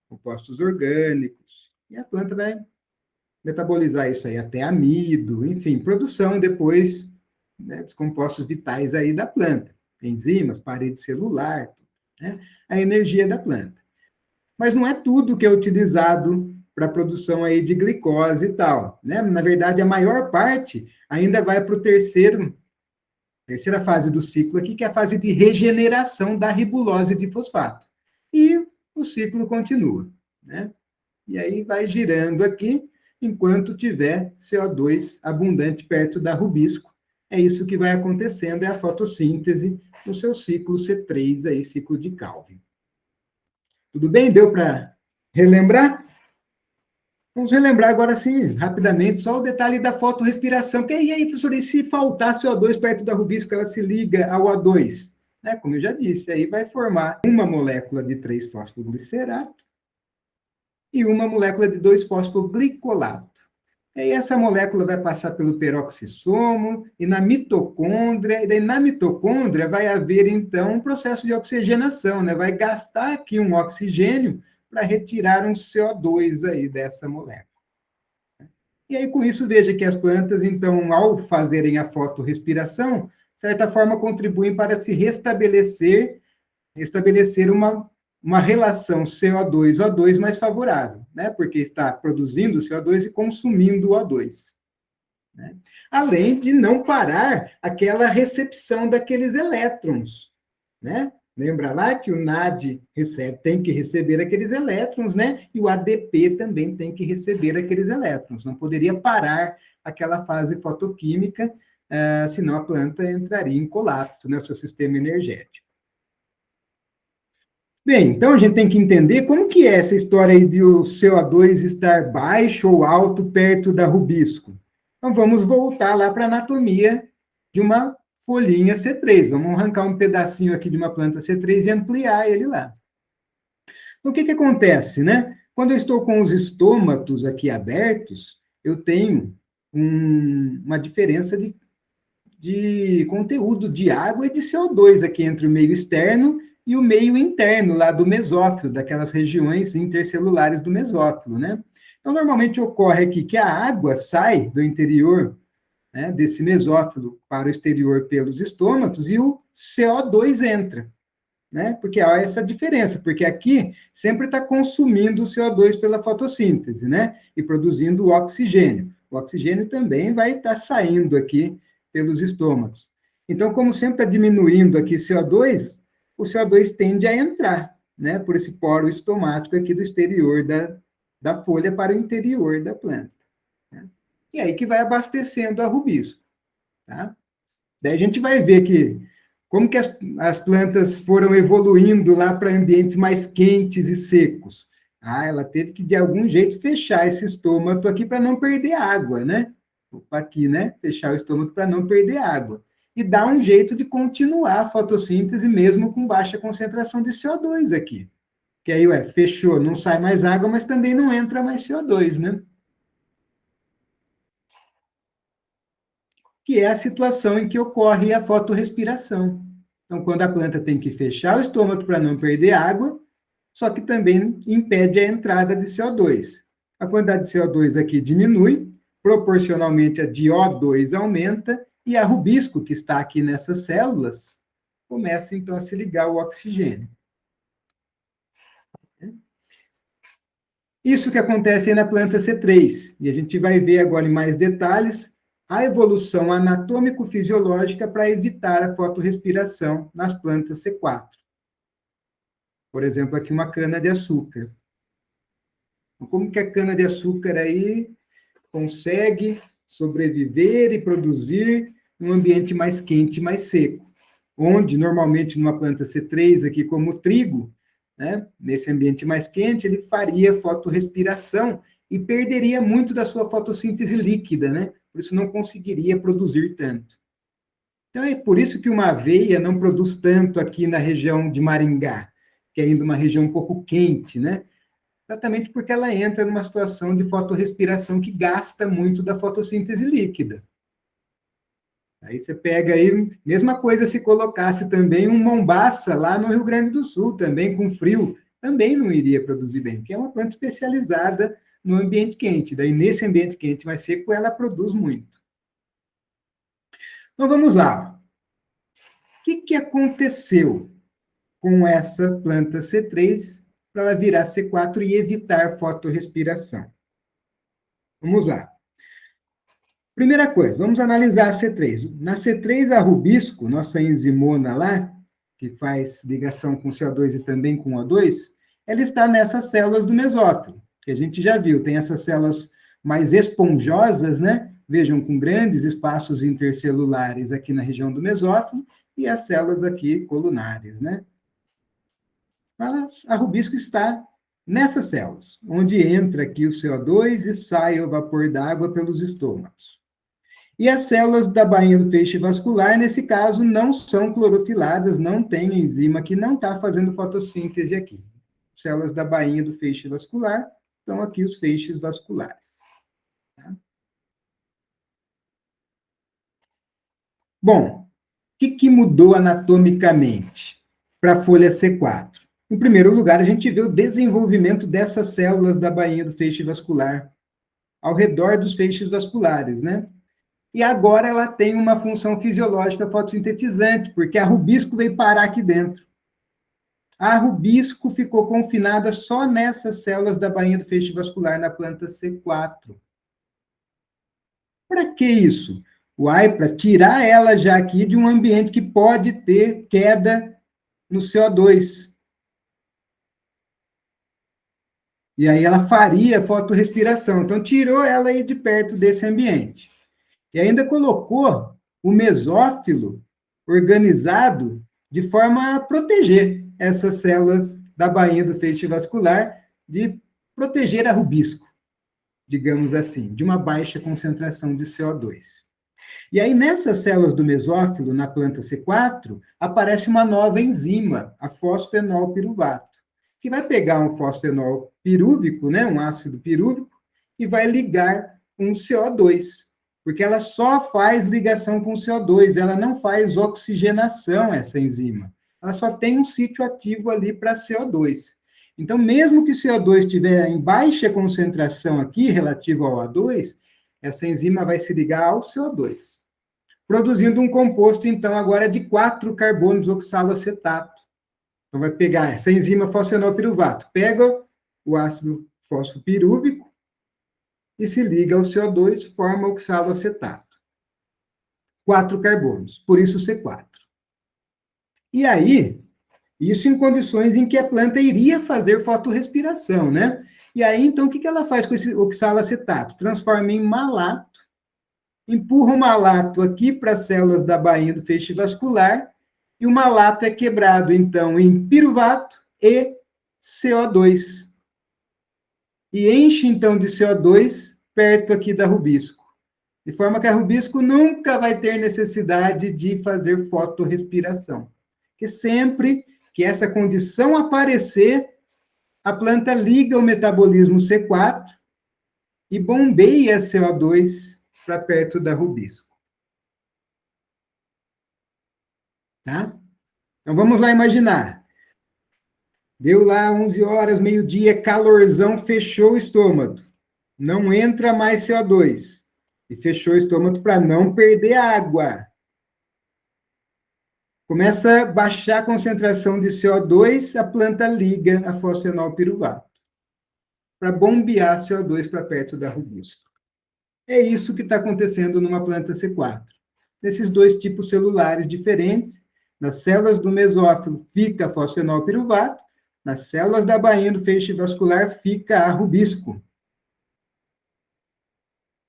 A: compostos orgânicos, e a planta vai metabolizar isso aí até amido, enfim, produção depois, né, dos compostos vitais aí da planta, enzimas, parede celular, né, a energia da planta. Mas não é tudo que é utilizado para a produção aí de glicose e tal, né? Na verdade, a maior parte ainda vai para o terceira fase do ciclo aqui, que é a fase de regeneração da ribulose de fosfato. E o ciclo continua, né? E aí vai girando aqui, enquanto tiver CO2 abundante perto da rubisco. É isso que vai acontecendo, é a fotossíntese no seu ciclo C3, aí, ciclo de Calvin. Tudo bem? Deu para relembrar? Vamos relembrar agora, sim, rapidamente, só o detalhe da fotorrespiração. Que e aí, professor, e se faltar CO2 perto da rubisco, ela se liga ao O2? Né? Como eu já disse, aí vai formar uma molécula de 3-fosfoglicerato e uma molécula de 2-fosfoglicolato. E aí essa molécula vai passar pelo peroxissomo e na mitocôndria, e daí na mitocôndria vai haver, então, um processo de oxigenação, né? Vai gastar aqui um oxigênio para retirar um CO2 aí dessa molécula. E aí, com isso, veja que as plantas, então, ao fazerem a fotorrespiração, de certa forma, contribuem para se estabelecer uma relação CO2-O2 mais favorável, né? Porque está produzindo CO2 e consumindo O2. Né? Além de não parar aquela recepção daqueles elétrons, né? Lembra lá que o NAD tem que receber aqueles elétrons, né? E o ADP também tem que receber aqueles elétrons. Não poderia parar aquela fase fotoquímica, senão a planta entraria em colapso, né? O seu sistema energético. Bem, então a gente tem que entender como que é essa história aí de o CO2 estar baixo ou alto perto da rubisco. Então vamos voltar lá para a anatomia de uma folhinha C3. Vamos arrancar um pedacinho aqui de uma planta C3 e ampliar ele lá. Então, o que acontece, né? Quando eu estou com os estômatos aqui abertos, eu tenho uma diferença de conteúdo de água e de CO2 aqui entre o meio externo e o meio interno lá do mesófilo, daquelas regiões intercelulares do mesófilo, né? Então, normalmente ocorre aqui que a água sai do interior, né, desse mesófilo para o exterior pelos estômatos e o CO2 entra, né? Porque há essa diferença, porque aqui sempre está consumindo o CO2 pela fotossíntese, né? E produzindo o oxigênio. O oxigênio também vai estar saindo aqui pelos estômagos. Então, como sempre está diminuindo aqui CO2, o CO2 tende a entrar, né? Por esse poro estomático aqui do exterior da folha para o interior da planta. Né? E aí que vai abastecendo a rubisco, tá? Daí a gente vai ver que como que as plantas foram evoluindo lá para ambientes mais quentes e secos. Ah, ela teve que, de algum jeito, fechar esse estômago aqui para não perder água, né? Opa, aqui, né? Fechar o estômago para não perder água. E dar um jeito de continuar a fotossíntese mesmo com baixa concentração de CO2 aqui. Que aí, fechou, não sai mais água, mas também não entra mais CO2, né? Que é a situação em que ocorre a fotorrespiração. Então, quando a planta tem que fechar o estômago para não perder água, só que também impede a entrada de CO2. A quantidade de CO2 aqui diminui, proporcionalmente a de O2 aumenta, e a rubisco, que está aqui nessas células, começa então a se ligar ao oxigênio. Isso que acontece aí na planta C3, e a gente vai ver agora em mais detalhes a evolução anatômico-fisiológica para evitar a fotorrespiração nas plantas C4. Por exemplo, aqui uma cana-de-açúcar. Como que a cana-de-açúcar aí consegue sobreviver e produzir num ambiente mais quente, mais seco, onde, normalmente, numa planta C3, aqui como o trigo, né, nesse ambiente mais quente, ele faria fotorrespiração e perderia muito da sua fotossíntese líquida, né? Por isso não conseguiria produzir tanto. Então é por isso que uma aveia não produz tanto aqui na região de Maringá, que é ainda uma região um pouco quente, né? Exatamente porque ela entra numa situação de fotorrespiração que gasta muito da fotossíntese líquida. Aí você pega aí, mesma coisa se colocasse também um mombaça lá no Rio Grande do Sul, também com frio, também não iria produzir bem, porque é uma planta especializada no ambiente quente. Daí, nesse ambiente quente mais seco, ela produz muito. Então, vamos lá. O que aconteceu com essa planta C3 para ela virar C4 e evitar fotorrespiração? Vamos lá. Primeira coisa, vamos analisar a C3. Na C3, a rubisco, nossa enzimona lá, que faz ligação com CO2 e também com O2, ela está nessas células do mesófilo, que a gente já viu. Tem essas células mais esponjosas, né? Vejam, com grandes espaços intercelulares aqui na região do mesófilo, e as células aqui colunares, né? A rubisco está nessas células, onde entra aqui o CO2 e sai o vapor d'água pelos estômagos. E as células da bainha do feixe vascular, nesse caso, não são clorofiladas, não tem enzima que não está fazendo fotossíntese aqui. Células da bainha do feixe vascular, estão aqui os feixes vasculares. Tá? Bom, o que mudou anatomicamente para a folha C4? Em primeiro lugar, a gente vê o desenvolvimento dessas células da bainha do feixe vascular ao redor dos feixes vasculares, né? E agora ela tem uma função fisiológica fotossintetizante, porque a rubisco veio parar aqui dentro. A rubisco ficou confinada só nessas células da bainha do feixe vascular na planta C4. Para que isso? Uai, para tirar ela já aqui de um ambiente que pode ter queda no CO2. E aí ela faria fotorrespiração. Então, tirou ela aí de perto desse ambiente. E ainda colocou o mesófilo organizado de forma a proteger essas células da bainha do feixe vascular, de proteger a rubisco, digamos assim, de uma baixa concentração de CO2. E aí, nessas células do mesófilo, na planta C4, aparece uma nova enzima, a fosfenolpiruvato, que vai pegar um fosfenol pirúvico, né, um ácido pirúvico, e vai ligar um CO2, porque ela só faz ligação com o CO2, ela não faz oxigenação, essa enzima. Ela só tem um sítio ativo ali para CO2. Então, mesmo que o CO2 estiver em baixa concentração aqui, relativo ao O2, essa enzima vai se ligar ao CO2, produzindo um composto, então, agora de 4 carbonos oxaloacetato. Então, vai pegar essa enzima fosfenolpiruvato, pega o ácido fosfopirúvico e se liga ao CO2, forma oxaloacetato. 4 carbonos, por isso C4. E aí, isso em condições em que a planta iria fazer fotorrespiração, né? E aí, então, o que ela faz com esse oxaloacetato? Transforma em malato, empurra o malato aqui para as células da bainha do feixe vascular, e o malato é quebrado, então, em piruvato e CO2. E enche, então, de CO2 perto aqui da rubisco. De forma que a rubisco nunca vai ter necessidade de fazer fotorrespiração. Porque sempre que essa condição aparecer, a planta liga o metabolismo C4 e bombeia CO2 para perto da rubisco. Tá? Então, vamos lá imaginar. Deu lá 11 horas, meio-dia, calorzão, fechou o estômago. Não entra mais CO2. E fechou o estômago para não perder água. Começa a baixar a concentração de CO2, a planta liga a fosfenolpiruvato para bombear CO2 para perto da rubisco. É isso que está acontecendo numa planta C4. Nesses dois tipos celulares diferentes, nas células do mesófilo fica a fosfenolpiruvato, nas células da bainha do feixe vascular fica a rubisco.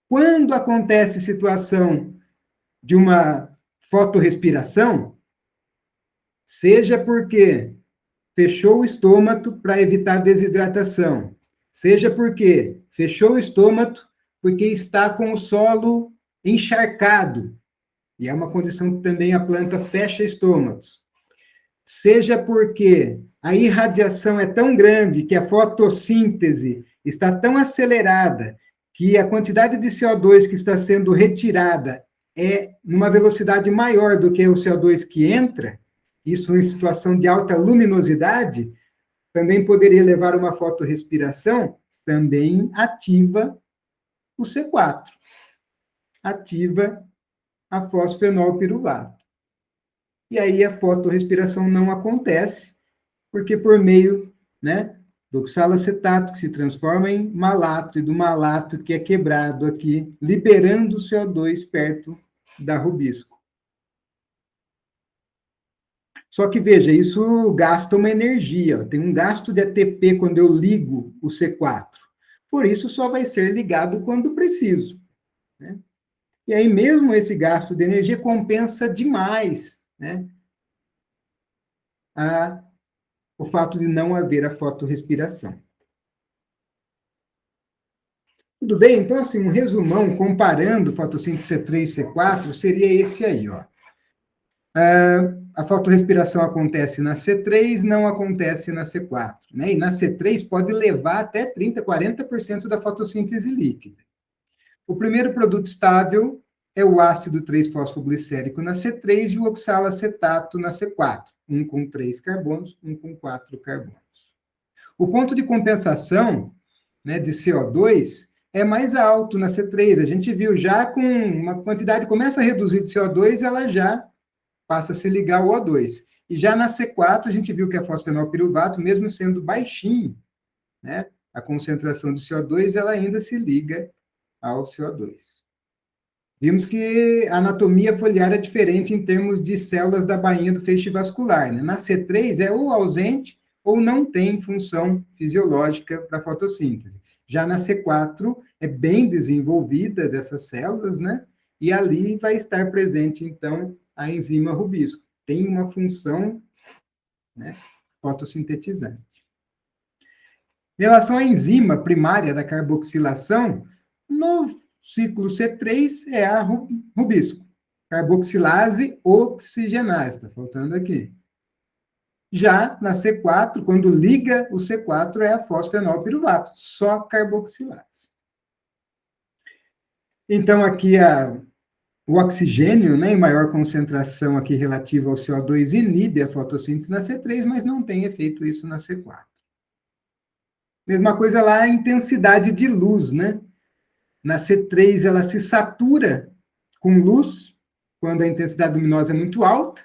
A: Quando acontece situação de uma fotorrespiração, seja porque fechou o estômago para evitar desidratação, seja porque fechou o estômago porque está com o solo encharcado, e é uma condição que também a planta fecha estômagos, seja porque a irradiação é tão grande que a fotossíntese está tão acelerada que a quantidade de CO2 que está sendo retirada é numa velocidade maior do que o CO2 que entra, isso em situação de alta luminosidade, também poderia levar a uma fotorrespiração, também ativa o C4, ativa a fosfenolpiruvato. E aí a fotorrespiração não acontece, porque por meio, né, do oxalacetato, que se transforma em malato, e do malato que é quebrado aqui, liberando o CO2 perto da rubisco. Só que, veja, isso gasta uma energia, tem um gasto de ATP quando eu ligo o C4. Por isso, só vai ser ligado quando preciso, né? E aí, mesmo esse gasto de energia compensa demais, né, o fato de não haver a fotorrespiração. Tudo bem? Então, assim, um resumão, comparando fotossíntese C3 e C4, seria esse aí, ó. A fotorrespiração acontece na C3, não acontece na C4, né? E na C3 pode levar até 30%, 40% da fotossíntese líquida. O primeiro produto estável é o ácido 3-fosfoglicérico na C3 e o oxalacetato na C4, um com 3 carbonos, um com 4 carbonos. O ponto de compensação, né, de CO2 é mais alto na C3. A gente viu já com uma quantidade, começa a reduzir de CO2, ela já passa a se ligar ao O2. E já na C4, a gente viu que a fosfenolpiruvato, mesmo sendo baixinho, né, a concentração de CO2, ela ainda se liga ao CO2. Vimos que a anatomia foliar é diferente em termos de células da bainha do feixe vascular, né? Na C3 é ou ausente ou não tem função fisiológica para fotossíntese. Já na C4 é bem desenvolvidas essas células, né? E ali vai estar presente, então, a enzima rubisco. Tem uma função, né, fotossintetizante. Em relação à enzima primária da carboxilação, no ciclo C3 é a rubisco. Carboxilase oxigenase, está faltando aqui. Já na C4, quando liga o C4, é a fosfenolpiruvato, só carboxilase. Então, aqui o oxigênio, né, em maior concentração aqui relativa ao CO2, inibe a fotossíntese na C3, mas não tem efeito isso na C4. Mesma coisa lá, a intensidade de luz, né? Na C3, ela se satura com luz, quando a intensidade luminosa é muito alta,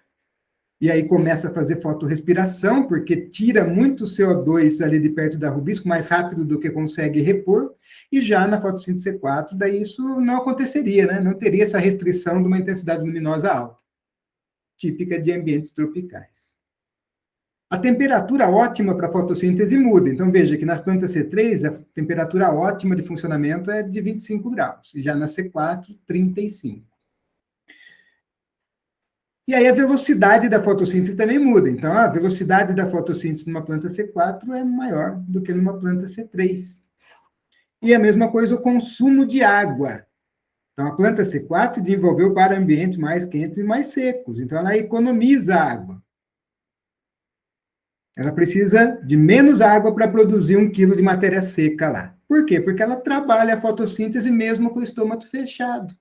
A: e aí começa a fazer fotorrespiração, porque tira muito CO2 ali de perto da rubisco, mais rápido do que consegue repor, e já na fotossíntese C4, daí isso não aconteceria, né? Não teria essa restrição de uma intensidade luminosa alta, típica de ambientes tropicais. A temperatura ótima para a fotossíntese muda. Então, veja que na planta C3, a temperatura ótima de funcionamento é de 25 graus, e já na C4, 35. E aí a velocidade da fotossíntese também muda. Então, a velocidade da fotossíntese numa planta C4 é maior do que numa planta C3. E a mesma coisa o consumo de água. Então, a planta C4 se desenvolveu para ambientes mais quentes e mais secos. Então, ela economiza água. Ela precisa de menos água para produzir 1 quilo de matéria seca lá. Por quê? Porque ela trabalha a fotossíntese mesmo com o estômago fechado.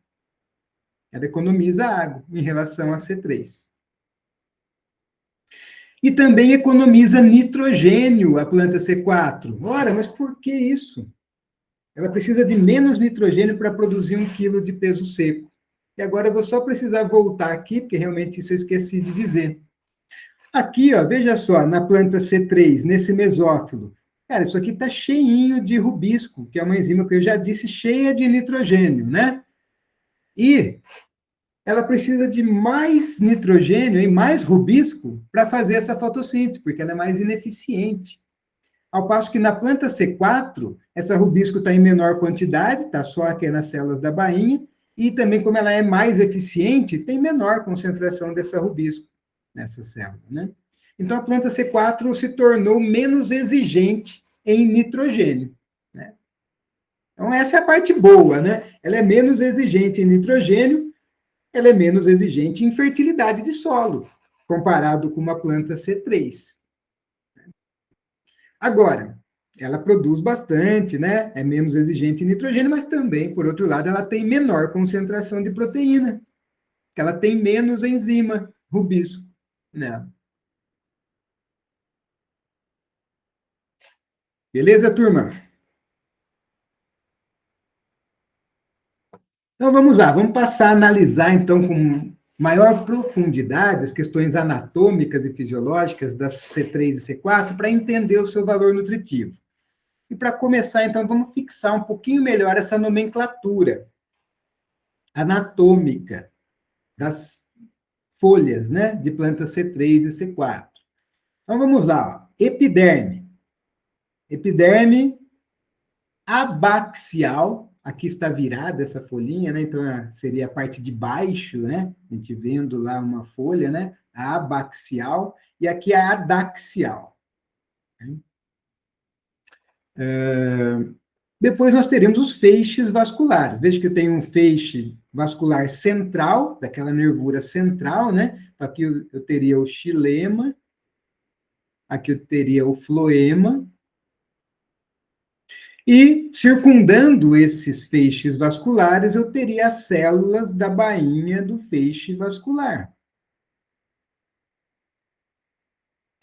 A: Ela economiza água em relação a C3. E também economiza nitrogênio a planta C4. Ora, mas por que isso? Ela precisa de menos nitrogênio para produzir 1 quilo de peso seco. E agora eu vou só precisar voltar aqui, porque realmente isso eu esqueci de dizer. Aqui, ó, veja só, na planta C3, nesse mesófilo, cara, isso aqui está cheinho de rubisco, que é uma enzima que eu já disse, cheia de nitrogênio, né? E ela precisa de mais nitrogênio e mais rubisco para fazer essa fotossíntese, porque ela é mais ineficiente. Ao passo que na planta C4, essa rubisco está em menor quantidade, está só aqui nas células da bainha, e também, como ela é mais eficiente, tem menor concentração dessa rubisco nessa célula, né? Então, a planta C4 se tornou menos exigente em nitrogênio, né? Então, essa é a parte boa, né? Ela é menos exigente em nitrogênio, ela é menos exigente em fertilidade de solo, comparado com uma planta C3. Agora, ela produz bastante, né? É menos exigente em nitrogênio, mas também, por outro lado, ela tem menor concentração de proteína, que ela tem menos enzima rubisco, né? Beleza, turma? Então vamos lá, vamos passar a analisar então com maior profundidade as questões anatômicas e fisiológicas das C3 e C4 para entender o seu valor nutritivo. E para começar, então, vamos fixar um pouquinho melhor essa nomenclatura anatômica das folhas, né, de plantas C3 e C4. Então vamos lá, ó. Epiderme. Epiderme abaxial, aqui está virada essa folhinha, né? Então seria a parte de baixo, né? A gente vendo lá uma folha, né? A abaxial, e aqui a adaxial. Depois nós teremos os feixes vasculares. Veja que eu tenho um feixe vascular central, daquela nervura central, né? Então, aqui eu teria o xilema, aqui eu teria o floema, e circundando esses feixes vasculares, eu teria as células da bainha do feixe vascular.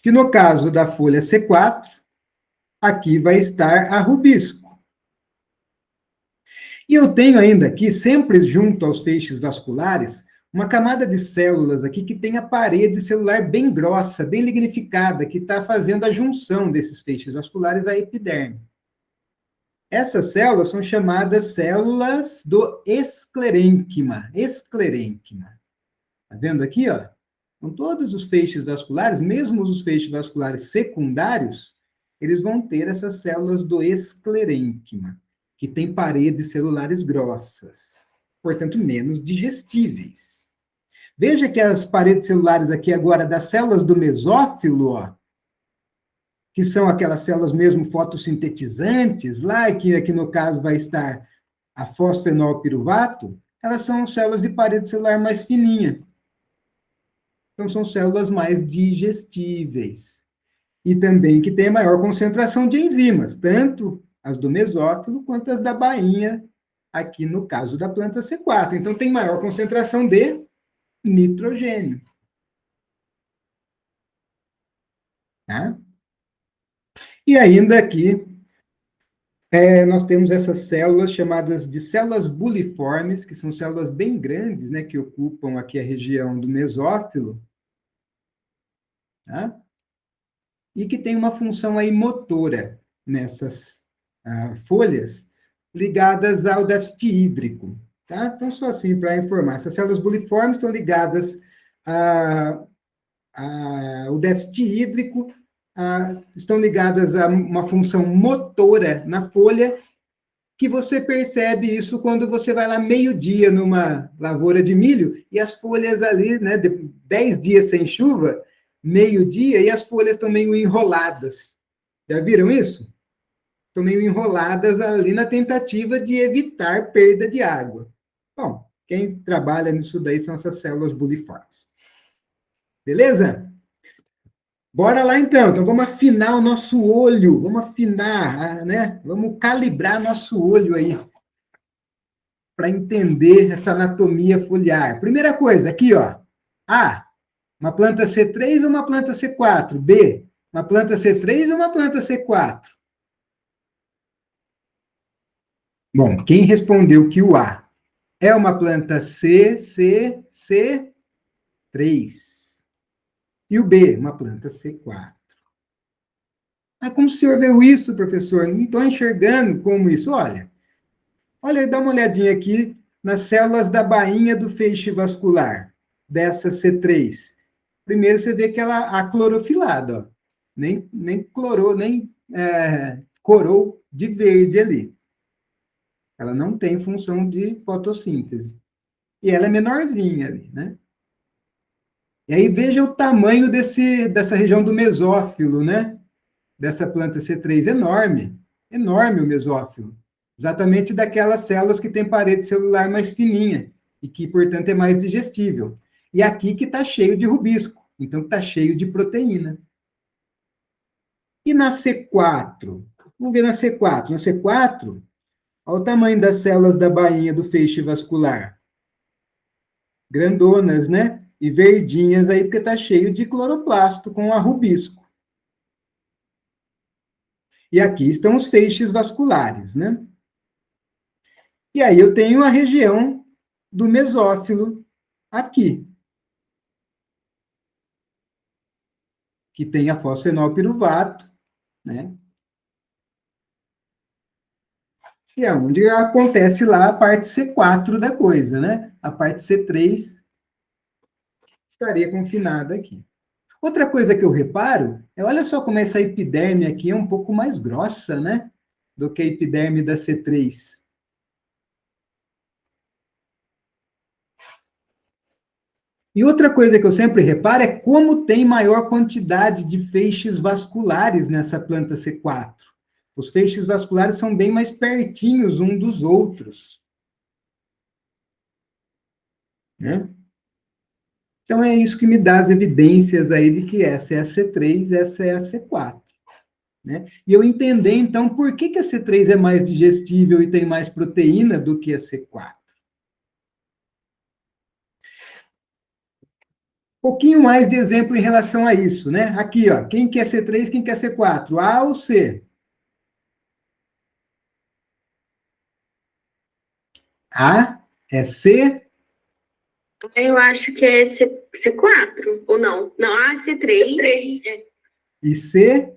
A: Que no caso da folha C4, aqui vai estar a rubisco. E eu tenho ainda aqui, sempre junto aos feixes vasculares, uma camada de células aqui que tem a parede celular bem grossa, bem lignificada, que está fazendo a junção desses feixes vasculares à epiderme. Essas células são chamadas células do esclerênquima. Esclerênquima. Está vendo aqui, ó? Então, todos os feixes vasculares, mesmo os feixes vasculares secundários, eles vão ter essas células do esclerênquima, que tem paredes celulares grossas, portanto, menos digestíveis. Veja que as paredes celulares aqui agora das células do mesófilo, ó, que são aquelas células mesmo fotossintetizantes, lá, que aqui no caso vai estar a fosfenolpiruvato, elas são células de parede celular mais fininha. Então, são células mais digestíveis. E também que tem maior concentração de enzimas, tanto as do mesófilo quanto as da bainha, aqui no caso da planta C4. Então, tem maior concentração de nitrogênio. Tá? E ainda aqui, nós temos essas células chamadas de células buliformes, que são células bem grandes, né, que ocupam aqui a região do mesófilo, tá? E que tem uma função aí motora nessas folhas ligadas ao déficit hídrico, tá? Então, só assim para informar, essas células buliformes estão ligadas ao déficit hídrico, estão ligadas a uma função motora na folha, que você percebe isso quando você vai lá meio-dia numa lavoura de milho e as folhas ali, né, 10 dias sem chuva, meio-dia, e as folhas estão meio enroladas. Já viram isso? Estão meio enroladas ali na tentativa de evitar perda de água. Bom, quem trabalha nisso daí são essas células buliformes. Beleza? Bora lá então. Então vamos afinar o nosso olho, vamos afinar, né? Vamos calibrar nosso olho aí para entender essa anatomia foliar. Primeira coisa, aqui, ó. A, uma planta C3 ou uma planta C4? B, uma planta C3 ou uma planta C4? Bom, quem respondeu que o A é uma planta C3 e o B, uma planta C4. Mas como o senhor viu isso, professor? Não estou enxergando como isso. Olha, dá uma olhadinha aqui nas células da bainha do feixe vascular, dessa C3. Primeiro você vê que ela aclorofilada, ó. Nem clorou, nem corou de verde ali. Ela não tem função de fotossíntese. e ela é menorzinha ali, né? E aí veja o tamanho dessa região do mesófilo, né? Dessa planta C3, enorme, enorme o mesófilo. Exatamente daquelas células que têm parede celular mais fininha e que, portanto, é mais digestível. E aqui que está cheio de rubisco, então está cheio de proteína. E na C4? Vamos ver na C4. Na C4, olha o tamanho das células da bainha do feixe vascular. Grandonas, né? E verdinhas aí, porque está cheio de cloroplasto com a rubisco. E aqui estão os feixes vasculares, né? E aí eu tenho a região do mesófilo aqui, que tem a fosfenolpiruvato, né? E é onde acontece lá a parte C4 da coisa, né? A parte C3 estaria confinada aqui. Outra coisa que eu reparo é, olha só como essa epiderme aqui é um pouco mais grossa, né? Do que a epiderme da C3. E outra coisa que eu sempre reparo é como tem maior quantidade de feixes vasculares nessa planta C4. Os feixes vasculares são bem mais pertinhos um dos outros, né? Então é isso que me dá as evidências aí de que essa é a C3, essa é a C4, né? E eu entender, então, por que a C3 é mais digestível e tem mais proteína do que a C4. Um pouquinho mais de exemplo em relação a isso, né? Aqui, ó, quem quer C3, quem quer C4? A ou C? A é C?
B: Eu acho que é C4, ou não? Não, C3. C3.
A: E C?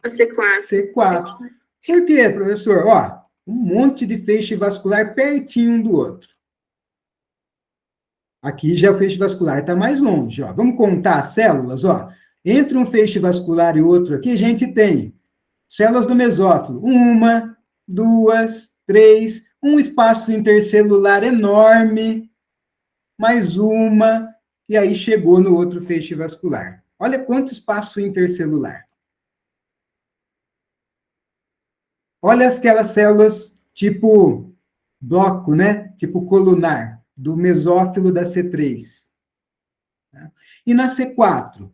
B: A C4.
A: C4. Por quê, professor? Ó, um monte de feixe vascular pertinho um do outro. Aqui já o feixe vascular está mais longe. Ó. Vamos contar as células? Ó. Entre um feixe vascular e outro aqui, a gente tem células do mesófilo. 1, 2, 3. Um espaço intercelular enorme. Mais uma. E aí chegou no outro feixe vascular. Olha quanto espaço intercelular. Olha aquelas células tipo bloco, né? Tipo colunar, do mesófilo da C3. E na C4,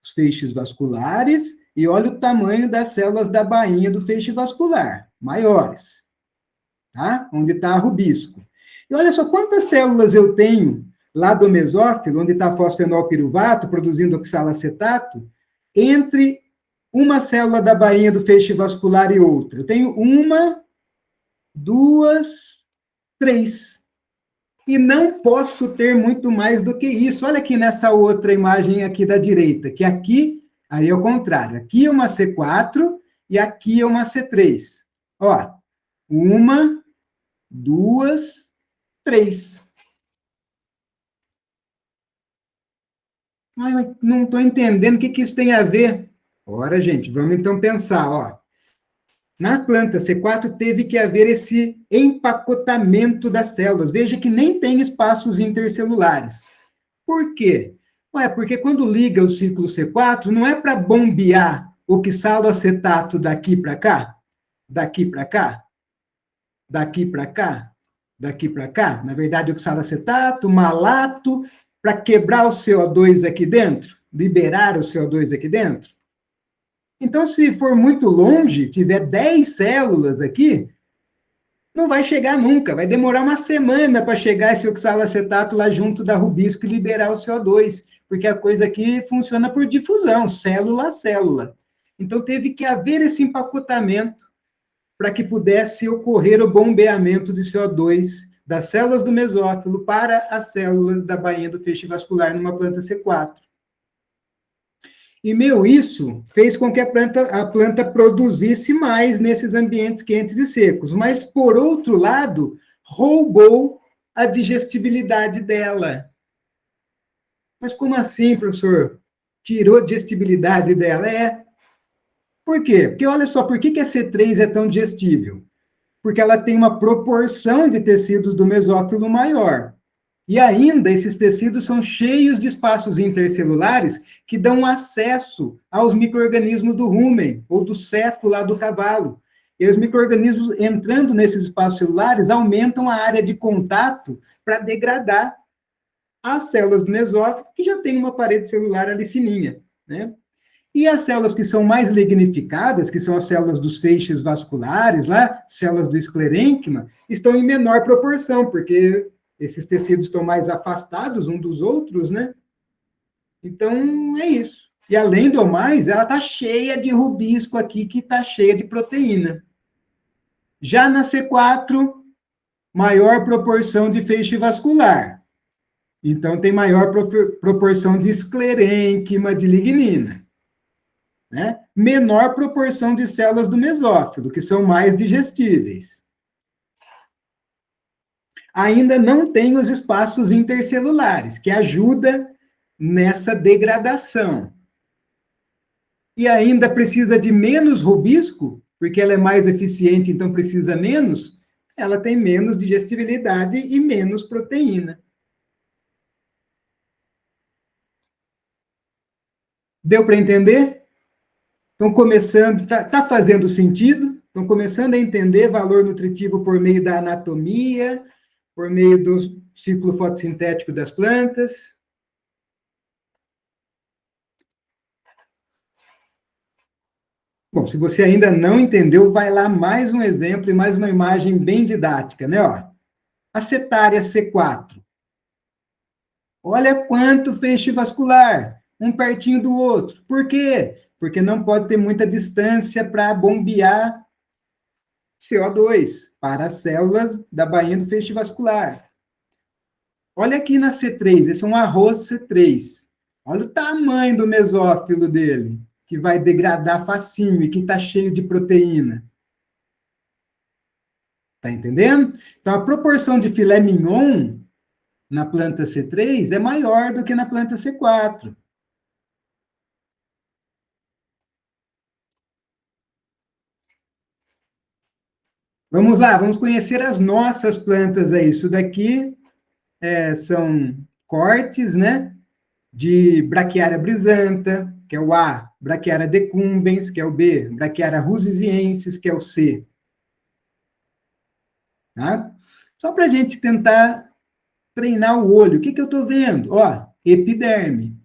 A: os feixes vasculares, e olha o tamanho das células da bainha do feixe vascular, maiores, tá? Onde está a rubisco. E olha só quantas células eu tenho lá do mesófilo, onde está fosfenolpiruvato, produzindo oxalacetato, entre uma célula da bainha do feixe vascular e outra. Eu tenho 1, 2, 3. E não posso ter muito mais do que isso. Olha aqui nessa outra imagem aqui da direita, que aqui, aí é o contrário. Aqui é uma C4 e aqui é uma C3. Ó, 1, 2, 3. Mas não estou entendendo o que isso tem a ver. Ora, gente, vamos então pensar, ó. Na planta C4 teve que haver esse empacotamento das células. Veja que nem tem espaços intercelulares. Por quê? Ué, porque quando liga o ciclo C4, não é para bombear oxaloacetato daqui para cá, daqui para cá, daqui para cá, daqui para cá. Na verdade, oxaloacetato, malato, para quebrar o CO2 aqui dentro, liberar o CO2 aqui dentro. Então, se for muito longe, tiver 10 células aqui, não vai chegar nunca. Vai demorar uma semana para chegar esse oxalacetato lá junto da rubisco e liberar o CO2, porque a coisa aqui funciona por difusão, célula a célula. Então, teve que haver esse empacotamento para que pudesse ocorrer o bombeamento de CO2 das células do mesófilo para as células da bainha do feixe vascular numa planta C4. E, isso fez com que a planta produzisse mais nesses ambientes quentes e secos. Mas, por outro lado, roubou a digestibilidade dela. Mas como assim, professor? Tirou a digestibilidade dela? Por quê? Porque olha só, por que a C3 é tão digestível? porque ela tem uma proporção de tecidos do mesófilo maior. E ainda, esses tecidos são cheios de espaços intercelulares que dão acesso aos micro-organismos do rumen, ou do ceto lá do cavalo. E os micro-organismos, entrando nesses espaços celulares, aumentam a área de contato para degradar as células do mesófilo, que já tem uma parede celular ali fininha, né? E as células que são mais lignificadas, que são as células dos feixes vasculares, lá, células do esclerênquima, estão em menor proporção, porque esses tecidos estão mais afastados um dos outros, né? Então, é isso. E além do mais, ela está cheia de rubisco aqui, que está cheia de proteína. Já na C4, maior proporção de feixe vascular. Então, tem maior proporção de esclerênquima, de lignina. Né? Menor proporção de células do mesófilo, que são mais digestíveis. Ainda não tem os espaços intercelulares, que ajuda nessa degradação. E ainda precisa de menos rubisco, porque ela é mais eficiente, então precisa menos, ela tem menos digestibilidade e menos proteína. Deu para entender? Estão começando, tá fazendo sentido? Estão começando a entender valor nutritivo por meio da anatomia, por meio do ciclo fotossintético das plantas. Bom, se você ainda não entendeu, vai lá mais um exemplo e mais uma imagem bem didática, né? Ó, a cetárea C4. Olha quanto feixe vascular, um pertinho do outro. Por quê? Porque não pode ter muita distância para bombear CO2 para as células da bainha do feixe vascular. Olha aqui na C3, esse é um arroz C3. Olha o tamanho do mesófilo dele, que vai degradar facinho e que está cheio de proteína. Está entendendo? Então, a proporção de filé mignon na planta C3 é maior do que na planta C4. Vamos lá, vamos conhecer as nossas plantas aí. Isso daqui são cortes, né? De Braquiária brisanta, que é o A, Braquiária decumbens, que é o B, Braquiária rusisiensis, que é o C. Tá? Só para a gente tentar treinar o olho. O que eu estou vendo? Ó, epiderme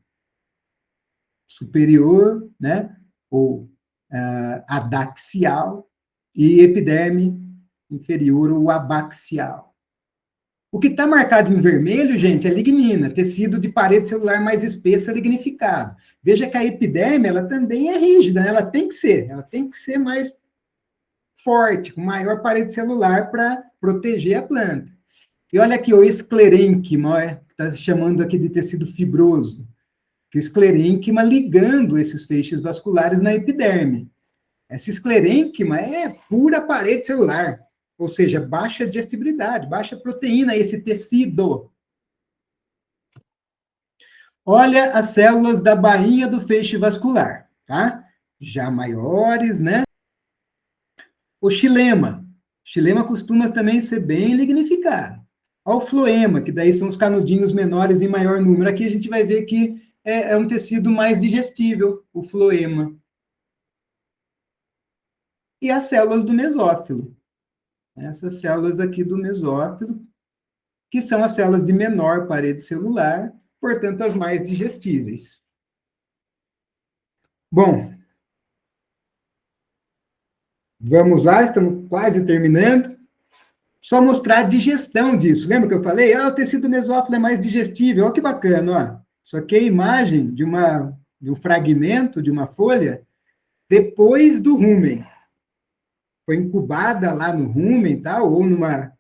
A: superior, né? Ou adaxial, e epiderme inferior ou abaxial. O que está marcado em vermelho, gente, é lignina, tecido de parede celular mais espessa lignificado. Veja que a epiderme, ela também é rígida, né? Ela tem que ser mais forte, com maior parede celular para proteger a planta. E olha aqui, o esclerênquima, que está chamando aqui de tecido fibroso, que o esclerênquima ligando esses feixes vasculares na epiderme. Essa esclerênquima é pura parede celular, ou seja, baixa digestibilidade, baixa proteína, esse tecido. Olha as células da bainha do feixe vascular, tá? Já maiores, né? O xilema. O xilema costuma também ser bem lignificado. Olha o floema, que daí são os canudinhos menores em maior número. Aqui a gente vai ver que é um tecido mais digestível, o floema. E as células do mesófilo. Essas células aqui do mesófilo, que são as células de menor parede celular, portanto, as mais digestíveis. Bom, vamos lá, estamos quase terminando. Só mostrar a digestão disso. Lembra que eu falei? O tecido mesófilo é mais digestível. Olha que bacana, ó. Isso aqui é a imagem de um fragmento de uma folha depois do rumen. Foi incubada lá no rumen, tal, ou numa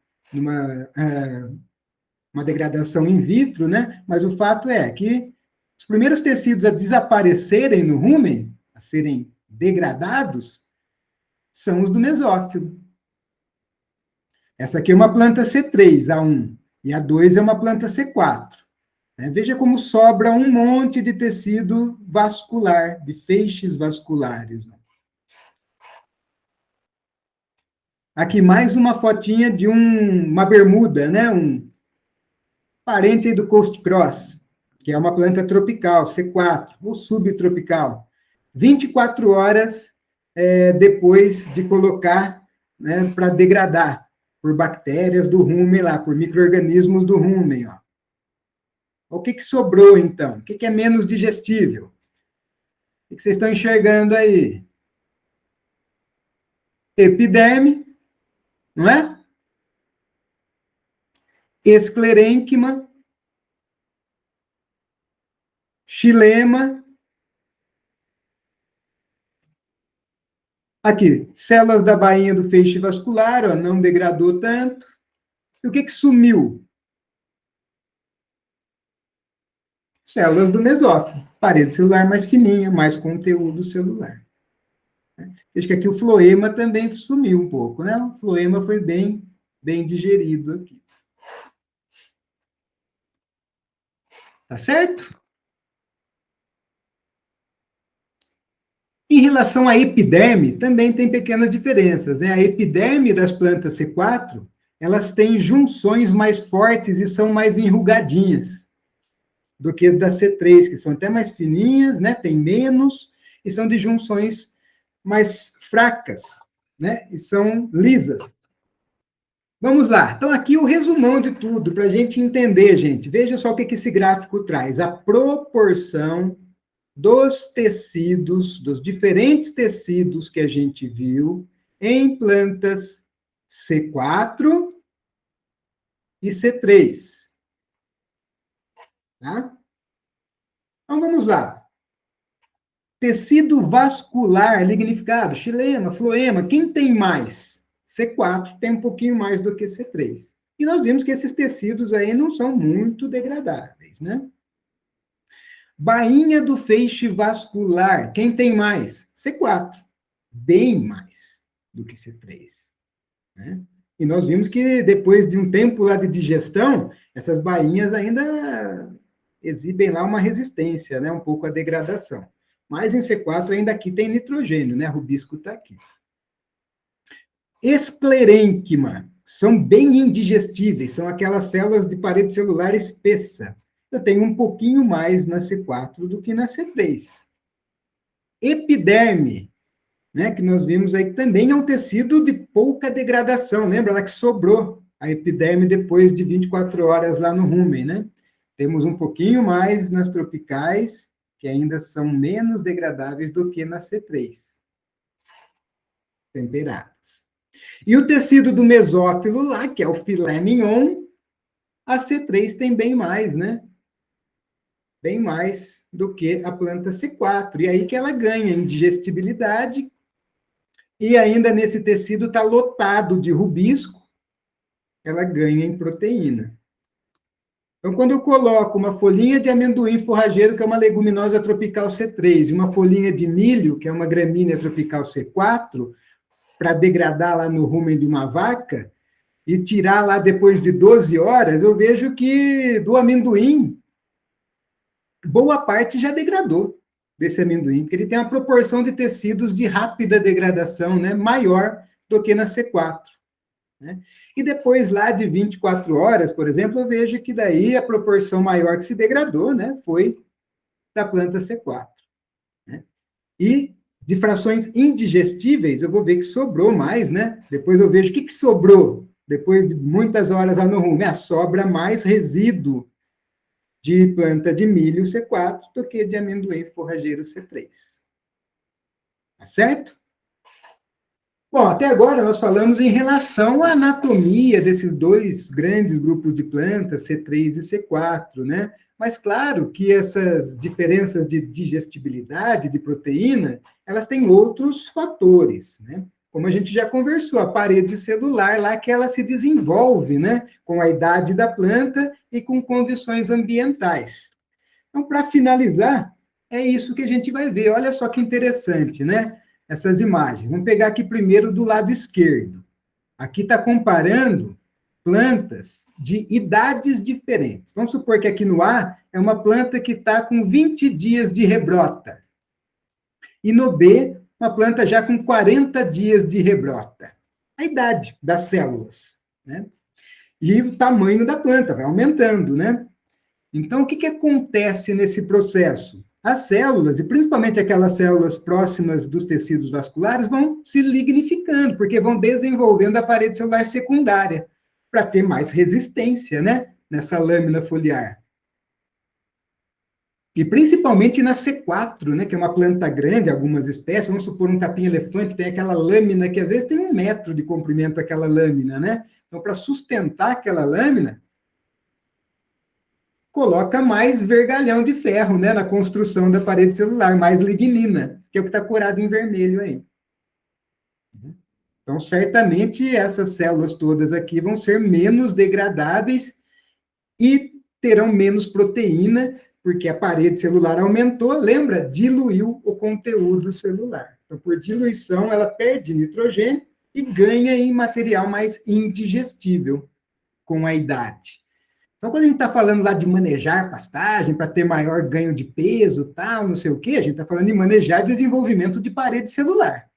A: uma degradação in vitro, né? Mas o fato é que os primeiros tecidos a desaparecerem no rumen, a serem degradados, são os do mesófilo. Essa aqui é uma planta C3, A1, e a 2 é uma planta C4. Veja como sobra um monte de tecido vascular, de feixes vasculares. Aqui mais uma fotinha de uma bermuda, né? Um parente aí do Coast Cross, que é uma planta tropical, C4, ou subtropical. 24 horas depois de colocar, né, para degradar por bactérias do rumen lá, por micro-organismos do rumen, ó. O que sobrou, então? O que é menos digestível? O que vocês estão enxergando aí? Epiderme, não é? Esclerênquima, xilema. Aqui, células da bainha do feixe vascular, ó, não degradou tanto. E o que sumiu? Células do mesófilo. Parede celular mais fininha, mais conteúdo celular. Veja que aqui o floema também sumiu um pouco, né? O floema foi bem digerido aqui. Tá certo? Em relação à epiderme, também tem pequenas diferenças, né? A epiderme das plantas C4, elas têm junções mais fortes e são mais enrugadinhas do que as da C3, que são até mais fininhas, né? Tem menos e são de junções mais fracas, né? E são lisas. Vamos lá. Então, aqui o resumão de tudo, para a gente entender, gente. Veja só o que esse gráfico traz. A proporção dos tecidos, dos diferentes tecidos que a gente viu em plantas C4 e C3. Tá? Então, vamos lá. Tecido vascular lignificado, xilema, floema, quem tem mais? C4 tem um pouquinho mais do que C3. E nós vimos que esses tecidos aí não são muito degradáveis, né? Bainha do feixe vascular, quem tem mais? C4, bem mais do que C3, né? E nós vimos que depois de um tempo lá de digestão, essas bainhas ainda exibem lá uma resistência, né? Um pouco à degradação. Mas em C4 ainda aqui tem nitrogênio, né? Rubisco está aqui. Esclerênquima, são bem indigestíveis, são aquelas células de parede celular espessa. Eu tenho um pouquinho mais na C4 do que na C3. Epiderme, né, que nós vimos aí, que também é um tecido de pouca degradação. Lembra lá que sobrou a epiderme depois de 24 horas lá no rumen, né? Temos um pouquinho mais nas tropicais, que ainda são menos degradáveis do que na C3. Temperadas. E o tecido do mesófilo lá, que é o filé mignon, a C3 tem bem mais, né? Bem mais do que a planta C4. E aí que ela ganha em digestibilidade, e ainda nesse tecido está lotado de rubisco, ela ganha em proteína. Então, quando eu coloco uma folhinha de amendoim forrageiro, que é uma leguminosa tropical C3, e uma folhinha de milho, que é uma gramínea tropical C4, para degradar lá no rumen de uma vaca, e tirar lá depois de 12 horas, eu vejo que do amendoim, boa parte já degradou desse amendoim, porque ele tem uma proporção de tecidos de rápida degradação, né, maior do que na C4. Né? E depois lá de 24 horas, por exemplo, eu vejo que daí a proporção maior que se degradou, né, foi da planta C4. Né? E de frações indigestíveis, eu vou ver que sobrou mais, né? Depois eu vejo o que sobrou depois de muitas horas lá no rumen. Sobra mais resíduo de planta de milho C4 do que de amendoim forrageiro C3. Tá certo? Bom, até agora nós falamos em relação à anatomia desses dois grandes grupos de plantas, C3 e C4, né? Mas claro que essas diferenças de digestibilidade de proteína, elas têm outros fatores, né? Como a gente já conversou, a parede celular lá que ela se desenvolve, né? Com a idade da planta e com condições ambientais. Então, para finalizar, é isso que a gente vai ver. Olha só que interessante, né? Essas imagens. Vamos pegar aqui primeiro do lado esquerdo. Aqui está comparando plantas de idades diferentes. Vamos supor que aqui no A é uma planta que está com 20 dias de rebrota. E no B, uma planta já com 40 dias de rebrota. a idade das células, né? E o tamanho da planta vai aumentando, né? Então, o que acontece nesse processo? As células, e principalmente aquelas células próximas dos tecidos vasculares, vão se lignificando, porque vão desenvolvendo a parede celular secundária, para ter mais resistência, né? Nessa lâmina foliar. E principalmente na C4, né, que é uma planta grande, algumas espécies, vamos supor um capim-elefante, tem aquela lâmina que às vezes tem 1 metro de comprimento aquela lâmina, né? Então, para sustentar aquela lâmina, coloca mais vergalhão de ferro, né, na construção da parede celular, mais lignina, que é o que está curado em vermelho aí. Então, certamente, essas células todas aqui vão ser menos degradáveis e terão menos proteína, porque a parede celular aumentou, lembra? Diluiu o conteúdo celular. Então, por diluição, ela perde nitrogênio e ganha em material mais indigestível com a idade. Então, quando a gente está falando lá de manejar pastagem para ter maior ganho de peso, tal, não sei o quê, a gente está falando de manejar desenvolvimento de parede celular.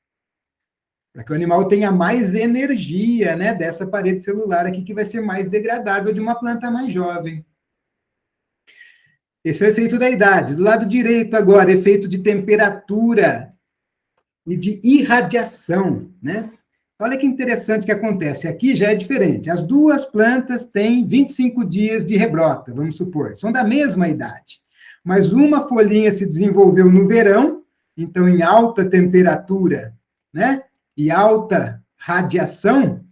A: Para que o animal tenha mais energia, né, dessa parede celular aqui, que vai ser mais degradável de uma planta mais jovem. Esse é o efeito da idade. Do lado direito, agora, efeito de temperatura e de irradiação, né? Olha que interessante que acontece. Aqui já é diferente. As duas plantas têm 25 dias de rebrota, vamos supor. São da mesma idade. Mas uma folhinha se desenvolveu no verão, então em alta temperatura, né? E alta radiação.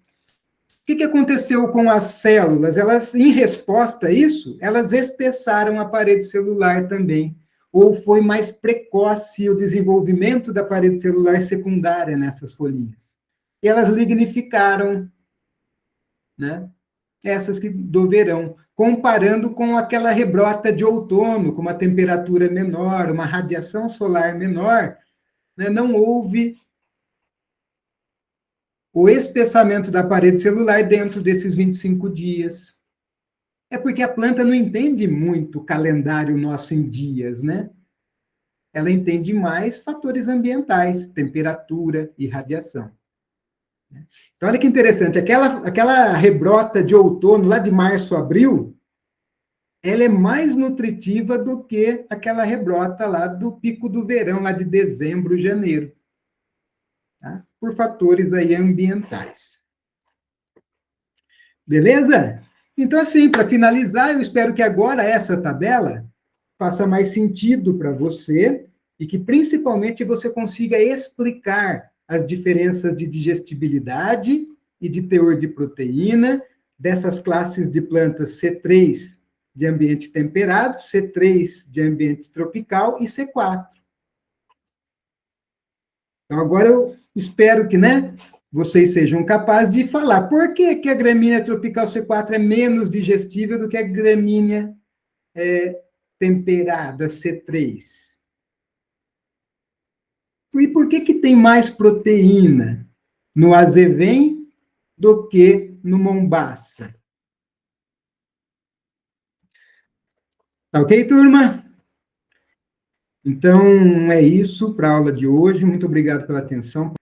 A: O que aconteceu com as células? Elas, em resposta a isso, elas espessaram a parede celular também. Ou foi mais precoce o desenvolvimento da parede celular secundária nessas folhinhas. E elas lignificaram, né? Essas que do verão, comparando com aquela rebrota de outono, com uma temperatura menor, uma radiação solar menor, né? Não houve o espessamento da parede celular dentro desses 25 dias. É porque a planta não entende muito o calendário nosso em dias, né? Ela entende mais fatores ambientais, temperatura e radiação. Então, olha que interessante, aquela rebrota de outono, lá de março a abril, ela é mais nutritiva do que aquela rebrota lá do pico do verão, lá de dezembro, janeiro. Tá? Por fatores aí ambientais. Beleza? Então, assim, para finalizar, eu espero que agora essa tabela faça mais sentido para você e que, principalmente, você consiga explicar as diferenças de digestibilidade e de teor de proteína dessas classes de plantas C3 de ambiente temperado, C3 de ambiente tropical e C4. Então, agora eu espero que, né, vocês sejam capazes de falar por que a gramínea tropical C4 é menos digestível do que a gramínea temperada C3. E por que tem mais proteína no azevém do que no mombaça? Tá ok, turma? Então, é isso para a aula de hoje. Muito obrigado pela atenção.